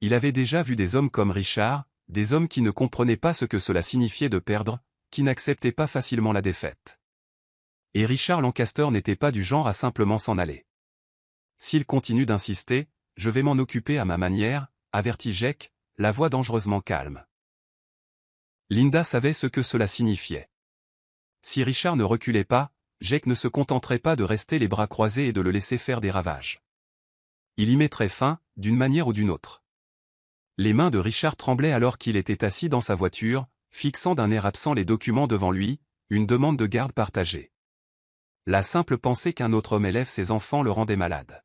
il avait déjà vu des hommes comme Richard, des hommes qui ne comprenaient pas ce que cela signifiait de perdre, qui n'acceptaient pas facilement la défaite. Et Richard Lancaster n'était pas du genre à simplement s'en aller. S'il continue d'insister, je vais m'en occuper à ma manière, avertit Jake, la voix dangereusement calme. Linda savait ce que cela signifiait. Si Richard ne reculait pas, Jake ne se contenterait pas de rester les bras croisés et de le laisser faire des ravages. Il y mettrait fin, d'une manière ou d'une autre. Les mains de Richard tremblaient alors qu'il était assis dans sa voiture, fixant d'un air absent les documents devant lui, une demande de garde partagée. La simple pensée qu'un autre homme élève ses enfants le rendait malade.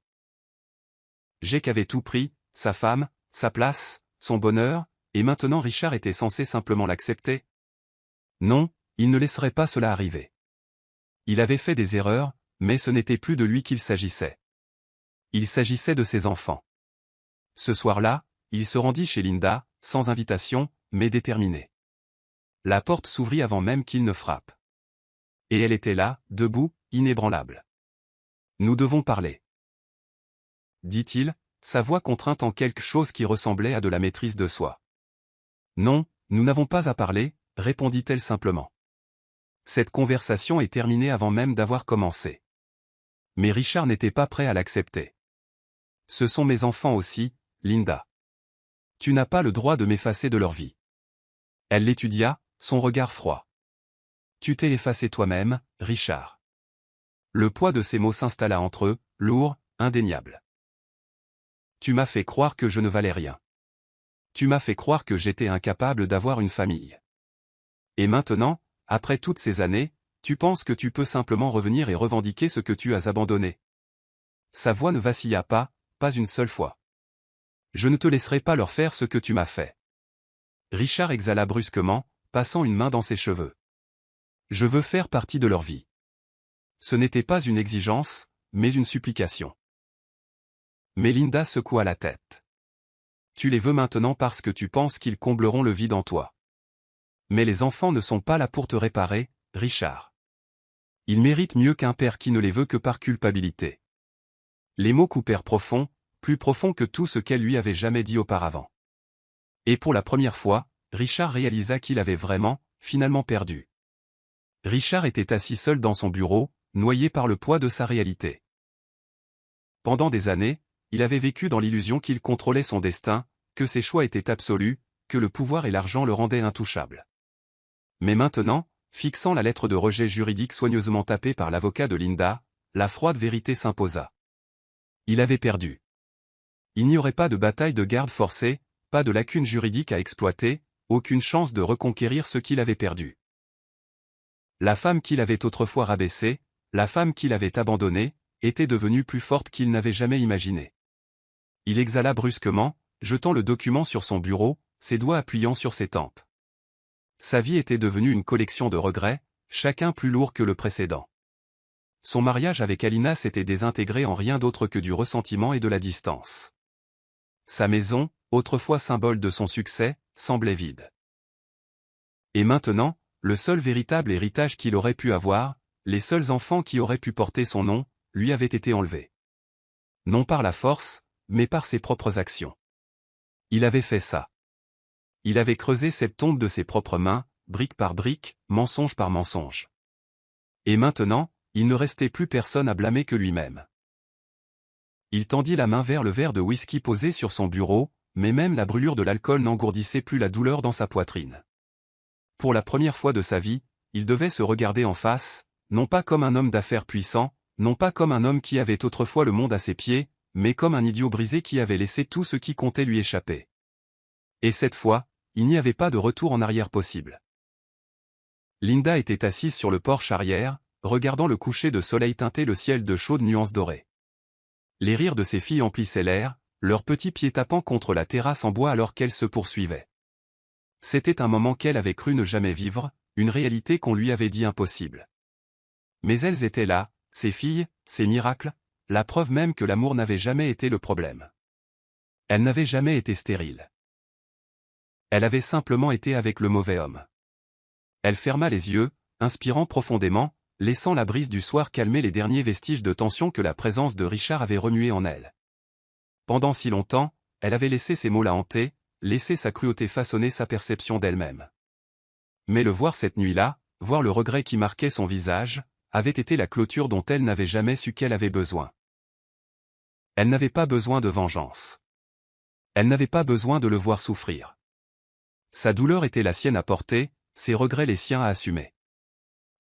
Jake avait tout pris, sa femme, sa place, son bonheur, et maintenant Richard était censé simplement l'accepter. Non, il ne laisserait pas cela arriver. Il avait fait des erreurs, mais ce n'était plus de lui qu'il s'agissait. Il s'agissait de ses enfants. Ce soir-là, il se rendit chez Linda, sans invitation, mais déterminé. La porte s'ouvrit avant même qu'il ne frappe. Et elle était là, debout, inébranlable. « Nous devons parler. » dit-il, sa voix contrainte en quelque chose qui ressemblait à de la maîtrise de soi. « Non, nous n'avons pas à parler, » répondit-elle simplement. Cette conversation est terminée avant même d'avoir commencé. Mais Richard n'était pas prêt à l'accepter. « Ce sont mes enfants aussi, Linda. Tu n'as pas le droit de m'effacer de leur vie. » Elle l'étudia, son regard froid. « Tu t'es effacé toi-même, Richard. » Le poids de ces mots s'installa entre eux, lourd, indéniable. « Tu m'as fait croire que je ne valais rien. Tu m'as fait croire que j'étais incapable d'avoir une famille. Et maintenant, après toutes ces années, tu penses que tu peux simplement revenir et revendiquer ce que tu as abandonné. » Sa voix ne vacilla pas, pas une seule fois. « Je ne te laisserai pas leur faire ce que tu m'as fait. » Richard exhala brusquement, passant une main dans ses cheveux. « Je veux faire partie de leur vie. » Ce n'était pas une exigence, mais une supplication. Mais Linda secoua la tête. « Tu les veux maintenant parce que tu penses qu'ils combleront le vide en toi. Mais les enfants ne sont pas là pour te réparer, Richard. Ils méritent mieux qu'un père qui ne les veut que par culpabilité. » Les mots coupèrent profond, plus profond que tout ce qu'elle lui avait jamais dit auparavant. Et pour la première fois, Richard réalisa qu'il avait vraiment, finalement perdu. Richard était assis seul dans son bureau, noyé par le poids de sa réalité. Pendant des années, il avait vécu dans l'illusion qu'il contrôlait son destin, que ses choix étaient absolus, que le pouvoir et l'argent le rendaient intouchable. Mais maintenant, fixant la lettre de rejet juridique soigneusement tapée par l'avocat de Linda, la froide vérité s'imposa. Il avait perdu. Il n'y aurait pas de bataille de garde forcée, pas de lacune juridique à exploiter, aucune chance de reconquérir ce qu'il avait perdu. La femme qu'il avait autrefois rabaissée, la femme qu'il avait abandonnée, était devenue plus forte qu'il n'avait jamais imaginé. Il exhala brusquement, jetant le document sur son bureau, ses doigts appuyant sur ses tempes. Sa vie était devenue une collection de regrets, chacun plus lourd que le précédent. Son mariage avec Alina s'était désintégré en rien d'autre que du ressentiment et de la distance. Sa maison, autrefois symbole de son succès, semblait vide. Et maintenant, le seul véritable héritage qu'il aurait pu avoir, les seuls enfants qui auraient pu porter son nom, lui avaient été enlevés. Non par la force, mais par ses propres actions. Il avait fait ça. Il avait creusé cette tombe de ses propres mains, brique par brique, mensonge par mensonge. Et maintenant, il ne restait plus personne à blâmer que lui-même. Il tendit la main vers le verre de whisky posé sur son bureau, mais même la brûlure de l'alcool n'engourdissait plus la douleur dans sa poitrine. Pour la première fois de sa vie, il devait se regarder en face, non pas comme un homme d'affaires puissant, non pas comme un homme qui avait autrefois le monde à ses pieds, mais comme un idiot brisé qui avait laissé tout ce qui comptait lui échapper. Et cette fois, il n'y avait pas de retour en arrière possible. Linda était assise sur le porche arrière, regardant le coucher de soleil teinter le ciel de chaudes nuances dorées. Les rires de ses filles emplissaient l'air, leurs petits pieds tapant contre la terrasse en bois alors qu'elles se poursuivaient. C'était un moment qu'elle avait cru ne jamais vivre, une réalité qu'on lui avait dit impossible. Mais elles étaient là, ces filles, ces miracles, la preuve même que l'amour n'avait jamais été le problème. Elle n'avait jamais été stérile. Elle avait simplement été avec le mauvais homme. Elle ferma les yeux, inspirant profondément, laissant la brise du soir calmer les derniers vestiges de tension que la présence de Richard avait remués en elle. Pendant si longtemps, elle avait laissé ces mots la hanter, laissé sa cruauté façonner sa perception d'elle-même. Mais le voir cette nuit-là, voir le regret qui marquait son visage, avait été la clôture dont elle n'avait jamais su qu'elle avait besoin. Elle n'avait pas besoin de vengeance. Elle n'avait pas besoin de le voir souffrir. Sa douleur était la sienne à porter, ses regrets les siens à assumer.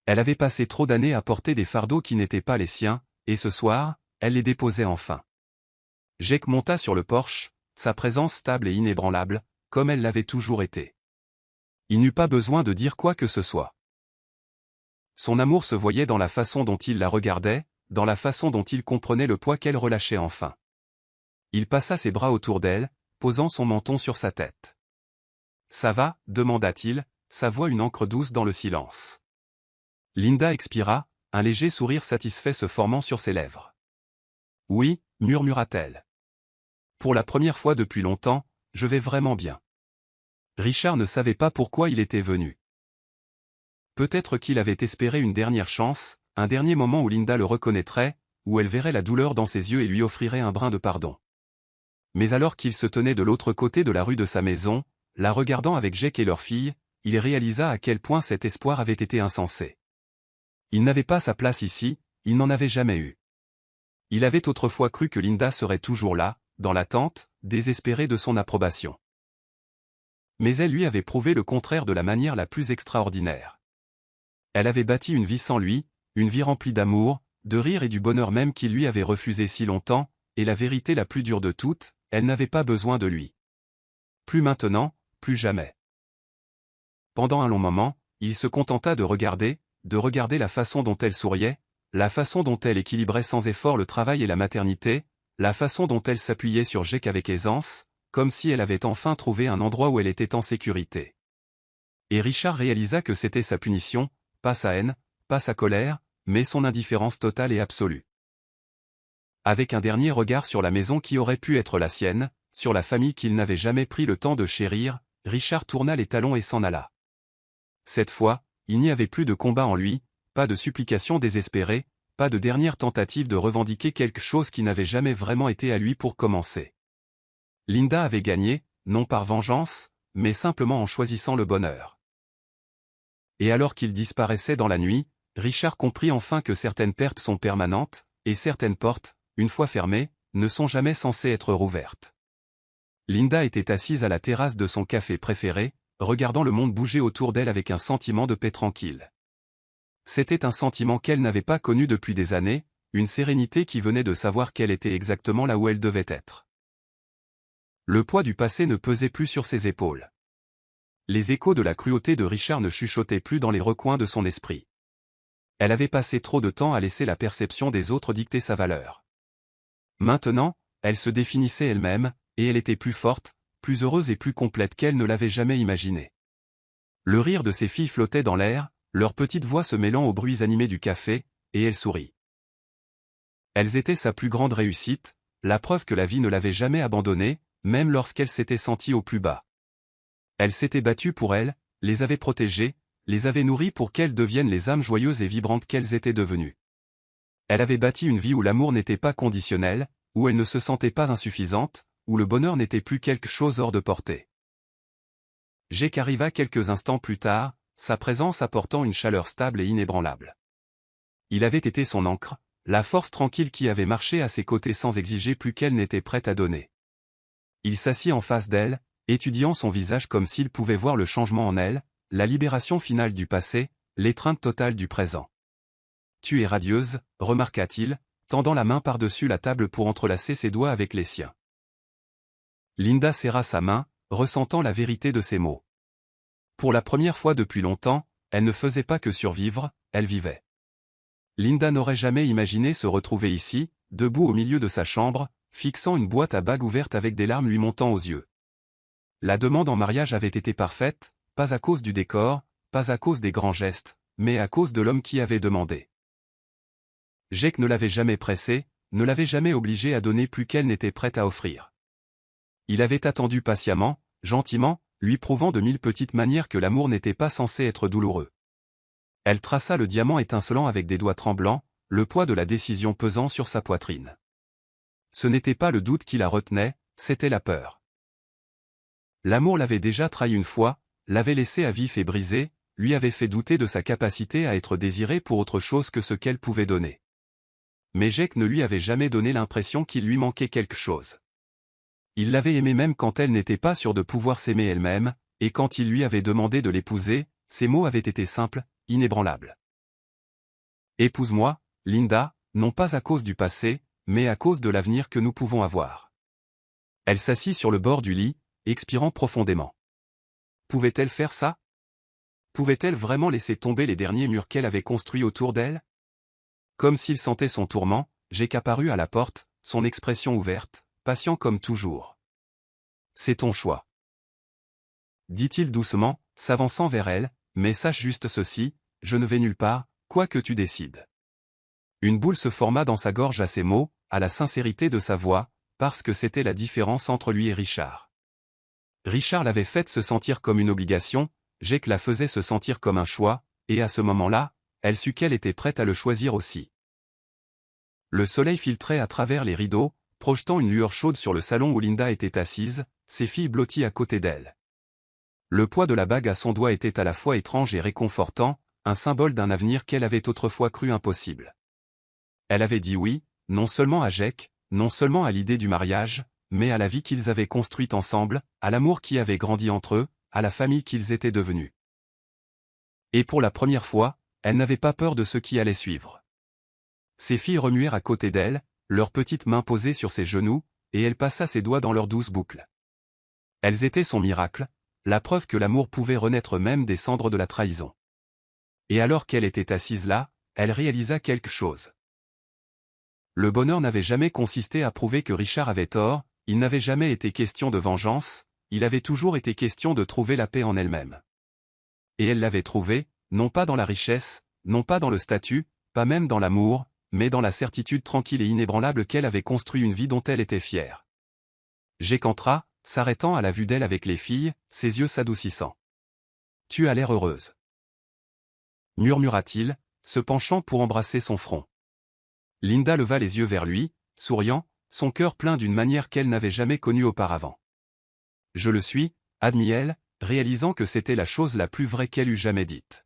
Elle avait passé trop d'années à porter des fardeaux qui n'étaient pas les siens, et ce soir, elle les déposait enfin. Jake monta sur le porche, sa présence stable et inébranlable, comme elle l'avait toujours été. Il n'eut pas besoin de dire quoi que ce soit. Son amour se voyait dans la façon dont il la regardait, dans la façon dont il comprenait le poids qu'elle relâchait enfin. Il passa ses bras autour d'elle, posant son menton sur sa tête. « Ça va » demanda-t-il, sa voix une encre douce dans le silence. Linda expira, un léger sourire satisfait se formant sur ses lèvres. « Oui » murmura-t-elle. « Pour la première fois depuis longtemps, je vais vraiment bien. » Richard ne savait pas pourquoi il était venu. Peut-être qu'il avait espéré une dernière chance, un dernier moment où Linda le reconnaîtrait, où elle verrait la douleur dans ses yeux et lui offrirait un brin de pardon. Mais alors qu'il se tenait de l'autre côté de la rue de sa maison, la regardant avec Jake et leur fille, il réalisa à quel point cet espoir avait été insensé. Il n'avait pas sa place ici, il n'en avait jamais eu. Il avait autrefois cru que Linda serait toujours là, dans l'attente, désespérée de son approbation. Mais elle lui avait prouvé le contraire de la manière la plus extraordinaire. Elle avait bâti une vie sans lui, une vie remplie d'amour, de rire et du bonheur même qu'il lui avait refusé si longtemps, et la vérité la plus dure de toutes, elle n'avait pas besoin de lui. Plus maintenant, plus jamais. Pendant un long moment, il se contenta de regarder la façon dont elle souriait, la façon dont elle équilibrait sans effort le travail et la maternité, la façon dont elle s'appuyait sur Jake avec aisance, comme si elle avait enfin trouvé un endroit où elle était en sécurité. Et Richard réalisa que c'était sa punition, pas sa haine, pas sa colère, mais son indifférence totale et absolue. Avec un dernier regard sur la maison qui aurait pu être la sienne, sur la famille qu'il n'avait jamais pris le temps de chérir, Richard tourna les talons et s'en alla. Cette fois, il n'y avait plus de combat en lui, pas de supplication désespérée, pas de dernière tentative de revendiquer quelque chose qui n'avait jamais vraiment été à lui pour commencer. Linda avait gagné, non par vengeance, mais simplement en choisissant le bonheur. Et alors qu'il disparaissait dans la nuit, Richard comprit enfin que certaines pertes sont permanentes, et certaines portes, une fois fermées, ne sont jamais censées être rouvertes. Linda était assise à la terrasse de son café préféré, regardant le monde bouger autour d'elle avec un sentiment de paix tranquille. C'était un sentiment qu'elle n'avait pas connu depuis des années, une sérénité qui venait de savoir qu'elle était exactement là où elle devait être. Le poids du passé ne pesait plus sur ses épaules. Les échos de la cruauté de Richard ne chuchotaient plus dans les recoins de son esprit. Elle avait passé trop de temps à laisser la perception des autres dicter sa valeur. Maintenant, elle se définissait elle-même, et elle était plus forte, plus heureuse et plus complète qu'elle ne l'avait jamais imaginé. Le rire de ses filles flottait dans l'air, leurs petites voix se mêlant aux bruits animés du café, et elle sourit. Elles étaient sa plus grande réussite, la preuve que la vie ne l'avait jamais abandonnée, même lorsqu'elle s'était sentie au plus bas. Elle s'était battue pour elles, les avait protégées, les avait nourries pour qu'elles deviennent les âmes joyeuses et vibrantes qu'elles étaient devenues. Elle avait bâti une vie où l'amour n'était pas conditionnel, où elle ne se sentait pas insuffisante, où le bonheur n'était plus quelque chose hors de portée. Jake arriva quelques instants plus tard, sa présence apportant une chaleur stable et inébranlable. Il avait été son ancre, la force tranquille qui avait marché à ses côtés sans exiger plus qu'elle n'était prête à donner. Il s'assit en face d'elle, étudiant son visage comme s'il pouvait voir le changement en elle, la libération finale du passé, l'étreinte totale du présent. « Tu es radieuse » remarqua-t-il, tendant la main par-dessus la table pour entrelacer ses doigts avec les siens. Linda serra sa main, ressentant la vérité de ses mots. Pour la première fois depuis longtemps, elle ne faisait pas que survivre, elle vivait. Linda n'aurait jamais imaginé se retrouver ici, debout au milieu de sa chambre, fixant une boîte à bagues ouverte avec des larmes lui montant aux yeux. La demande en mariage avait été parfaite, pas à cause du décor, pas à cause des grands gestes, mais à cause de l'homme qui avait demandé. Jake ne l'avait jamais pressée, ne l'avait jamais obligée à donner plus qu'elle n'était prête à offrir. Il avait attendu patiemment, gentiment, lui prouvant de mille petites manières que l'amour n'était pas censé être douloureux. Elle traça le diamant étincelant avec des doigts tremblants, le poids de la décision pesant sur sa poitrine. Ce n'était pas le doute qui la retenait, c'était la peur. L'amour l'avait déjà trahi une fois, l'avait laissé à vif et brisé, lui avait fait douter de sa capacité à être désirée pour autre chose que ce qu'elle pouvait donner. Mais Jake ne lui avait jamais donné l'impression qu'il lui manquait quelque chose. Il l'avait aimée même quand elle n'était pas sûre de pouvoir s'aimer elle-même, et quand il lui avait demandé de l'épouser, ses mots avaient été simples, inébranlables. Épouse-moi, Linda, non pas à cause du passé, mais à cause de l'avenir que nous pouvons avoir. Elle s'assit sur le bord du lit, expirant profondément. Pouvait-elle faire ça? Pouvait-elle vraiment laisser tomber les derniers murs qu'elle avait construits autour d'elle? Comme s'il sentait son tourment, Jake apparut à la porte, son expression ouverte, patient comme toujours. C'est ton choix. Dit-il doucement, s'avançant vers elle, mais sache juste ceci, je ne vais nulle part, quoi que tu décides. Une boule se forma dans sa gorge à ces mots, à la sincérité de sa voix, parce que c'était la différence entre lui et Richard. Richard l'avait faite se sentir comme une obligation, Jake la faisait se sentir comme un choix, et à ce moment-là, elle sut qu'elle était prête à le choisir aussi. Le soleil filtrait à travers les rideaux, projetant une lueur chaude sur le salon où Linda était assise, ses filles blotties à côté d'elle. Le poids de la bague à son doigt était à la fois étrange et réconfortant, un symbole d'un avenir qu'elle avait autrefois cru impossible. Elle avait dit oui, non seulement à Jake, non seulement à l'idée du mariage, mais à la vie qu'ils avaient construite ensemble, à l'amour qui avait grandi entre eux, à la famille qu'ils étaient devenus. Et pour la première fois, elle n'avait pas peur de ce qui allait suivre. Ses filles remuèrent à côté d'elle, leurs petites mains posées sur ses genoux, et elle passa ses doigts dans leurs douces boucles. Elles étaient son miracle, la preuve que l'amour pouvait renaître même des cendres de la trahison. Et alors qu'elle était assise là, elle réalisa quelque chose. Le bonheur n'avait jamais consisté à prouver que Richard avait tort, il n'avait jamais été question de vengeance, il avait toujours été question de trouver la paix en elle-même. Et elle l'avait trouvée, non pas dans la richesse, non pas dans le statut, pas même dans l'amour, mais dans la certitude tranquille et inébranlable qu'elle avait construit une vie dont elle était fière. Jake entra, s'arrêtant à la vue d'elle avec les filles, ses yeux s'adoucissant. « Tu as l'air heureuse. » murmura-t-il, se penchant pour embrasser son front. Linda leva les yeux vers lui, souriant, son cœur plein d'une manière qu'elle n'avait jamais connue auparavant. « Je le suis, » admit-elle, réalisant que c'était la chose la plus vraie qu'elle eût jamais dite.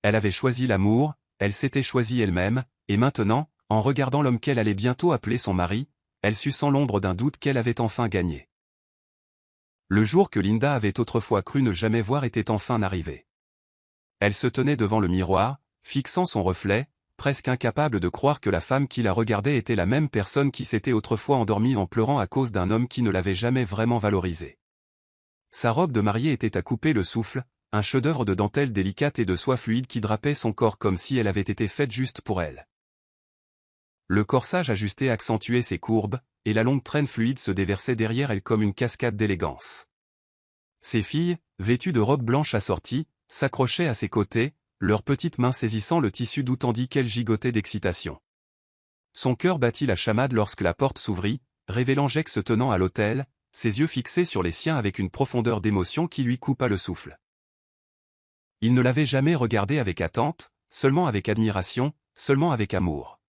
Elle avait choisi l'amour, elle s'était choisie elle-même, et maintenant, en regardant l'homme qu'elle allait bientôt appeler son mari, elle sut sans l'ombre d'un doute qu'elle avait enfin gagné. Le jour que Linda avait autrefois cru ne jamais voir était enfin arrivé. Elle se tenait devant le miroir, fixant son reflet, presque incapable de croire que la femme qui la regardait était la même personne qui s'était autrefois endormie en pleurant à cause d'un homme qui ne l'avait jamais vraiment valorisée. Sa robe de mariée était à couper le souffle, un chef-d'œuvre de dentelle délicate et de soie fluide qui drapait son corps comme si elle avait été faite juste pour elle. Le corsage ajusté accentuait ses courbes, et la longue traîne fluide se déversait derrière elle comme une cascade d'élégance. Ses filles, vêtues de robes blanches assorties, s'accrochaient à ses côtés, leurs petites mains saisissant le tissu doux tandis qu'elle gigotait d'excitation. Son cœur battit la chamade lorsque la porte s'ouvrit, révélant Jake se tenant à l'autel, ses yeux fixés sur les siens avec une profondeur d'émotion qui lui coupa le souffle. Il ne l'avait jamais regardée avec attente, seulement avec admiration, seulement avec amour.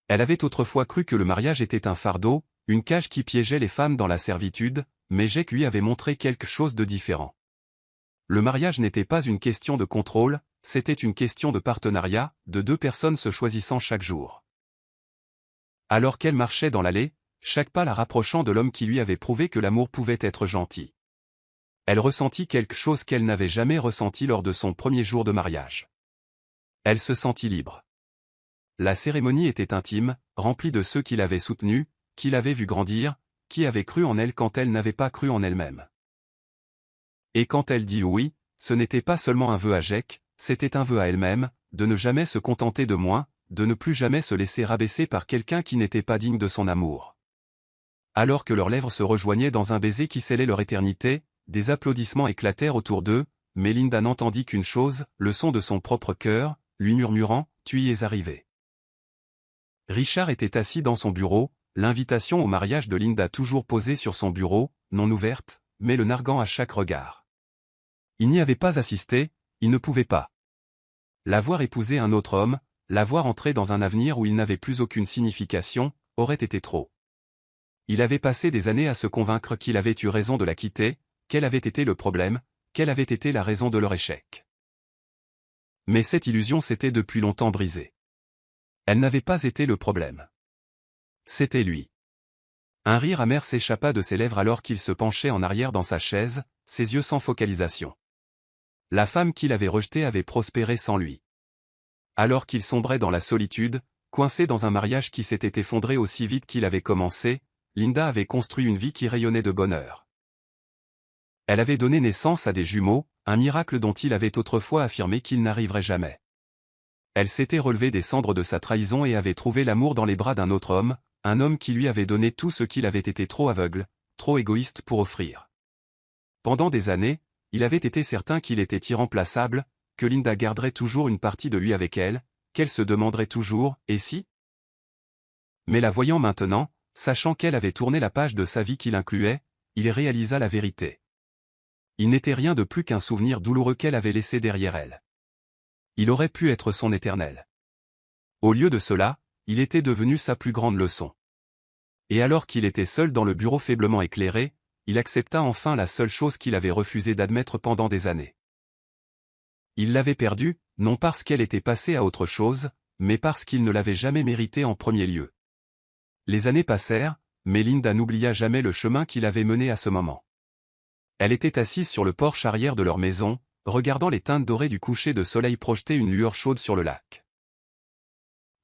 Elle avait autrefois cru que le mariage était un fardeau, une cage qui piégeait les femmes dans la servitude, mais Jake lui avait montré quelque chose de différent. Le mariage n'était pas une question de contrôle, c'était une question de partenariat, de deux personnes se choisissant chaque jour. Alors qu'elle marchait dans l'allée, chaque pas la rapprochant de l'homme qui lui avait prouvé que l'amour pouvait être gentil. Elle ressentit quelque chose qu'elle n'avait jamais ressenti lors de son premier jour de mariage. Elle se sentit libre. La cérémonie était intime, remplie de ceux qui l'avaient soutenue, qui l'avaient vue grandir, qui avaient cru en elle quand elle n'avait pas cru en elle-même. Et quand elle dit oui, ce n'était pas seulement un vœu à Jake, c'était un vœu à elle-même, de ne jamais se contenter de moins, de ne plus jamais se laisser rabaisser par quelqu'un qui n'était pas digne de son amour. Alors que leurs lèvres se rejoignaient dans un baiser qui scellait leur éternité, des applaudissements éclatèrent autour d'eux, mais Linda n'entendit qu'une chose, le son de son propre cœur, lui murmurant « Tu y es arrivé ». Richard était assis dans son bureau, l'invitation au mariage de Linda toujours posée sur son bureau, non ouverte, mais le narguant à chaque regard. Il n'y avait pas assisté, il ne pouvait pas. La voir épouser un autre homme, la voir entrer dans un avenir où il n'avait plus aucune signification, aurait été trop. Il avait passé des années à se convaincre qu'il avait eu raison de la quitter, quel avait été le problème, quelle avait été la raison de leur échec. Mais cette illusion s'était depuis longtemps brisée. Elle n'avait pas été le problème. C'était lui. Un rire amer s'échappa de ses lèvres alors qu'il se penchait en arrière dans sa chaise, ses yeux sans focalisation. La femme qu'il avait rejetée avait prospéré sans lui. Alors qu'il sombrait dans la solitude, coincé dans un mariage qui s'était effondré aussi vite qu'il avait commencé, Linda avait construit une vie qui rayonnait de bonheur. Elle avait donné naissance à des jumeaux, un miracle dont il avait autrefois affirmé qu'il n'arriverait jamais. Elle s'était relevée des cendres de sa trahison et avait trouvé l'amour dans les bras d'un autre homme, un homme qui lui avait donné tout ce qu'il avait été trop aveugle, trop égoïste pour offrir. Pendant des années, il avait été certain qu'il était irremplaçable, que Linda garderait toujours une partie de lui avec elle, qu'elle se demanderait toujours « et si ?» Mais la voyant maintenant, sachant qu'elle avait tourné la page de sa vie qui l'incluait, il réalisa la vérité. Il n'était rien de plus qu'un souvenir douloureux qu'elle avait laissé derrière elle. Il aurait pu être son éternel. Au lieu de cela, il était devenu sa plus grande leçon. Et alors qu'il était seul dans le bureau faiblement éclairé, il accepta enfin la seule chose qu'il avait refusé d'admettre pendant des années. Il l'avait perdue, non parce qu'elle était passée à autre chose, mais parce qu'il ne l'avait jamais méritée en premier lieu. Les années passèrent, mais Linda n'oublia jamais le chemin qu'il avait mené à ce moment. Elle était assise sur le porche arrière de leur maison, regardant les teintes dorées du coucher de soleil projeter une lueur chaude sur le lac.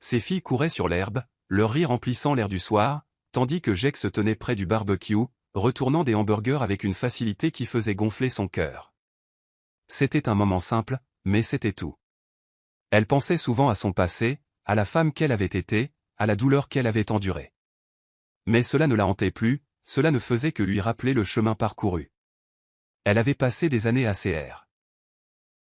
Ses filles couraient sur l'herbe, leur rire emplissant l'air du soir, tandis que Jake se tenait près du barbecue, retournant des hamburgers avec une facilité qui faisait gonfler son cœur. C'était un moment simple, mais c'était tout. Elle pensait souvent à son passé, à la femme qu'elle avait été, à la douleur qu'elle avait endurée. Mais cela ne la hantait plus, cela ne faisait que lui rappeler le chemin parcouru. Elle avait passé des années à CR.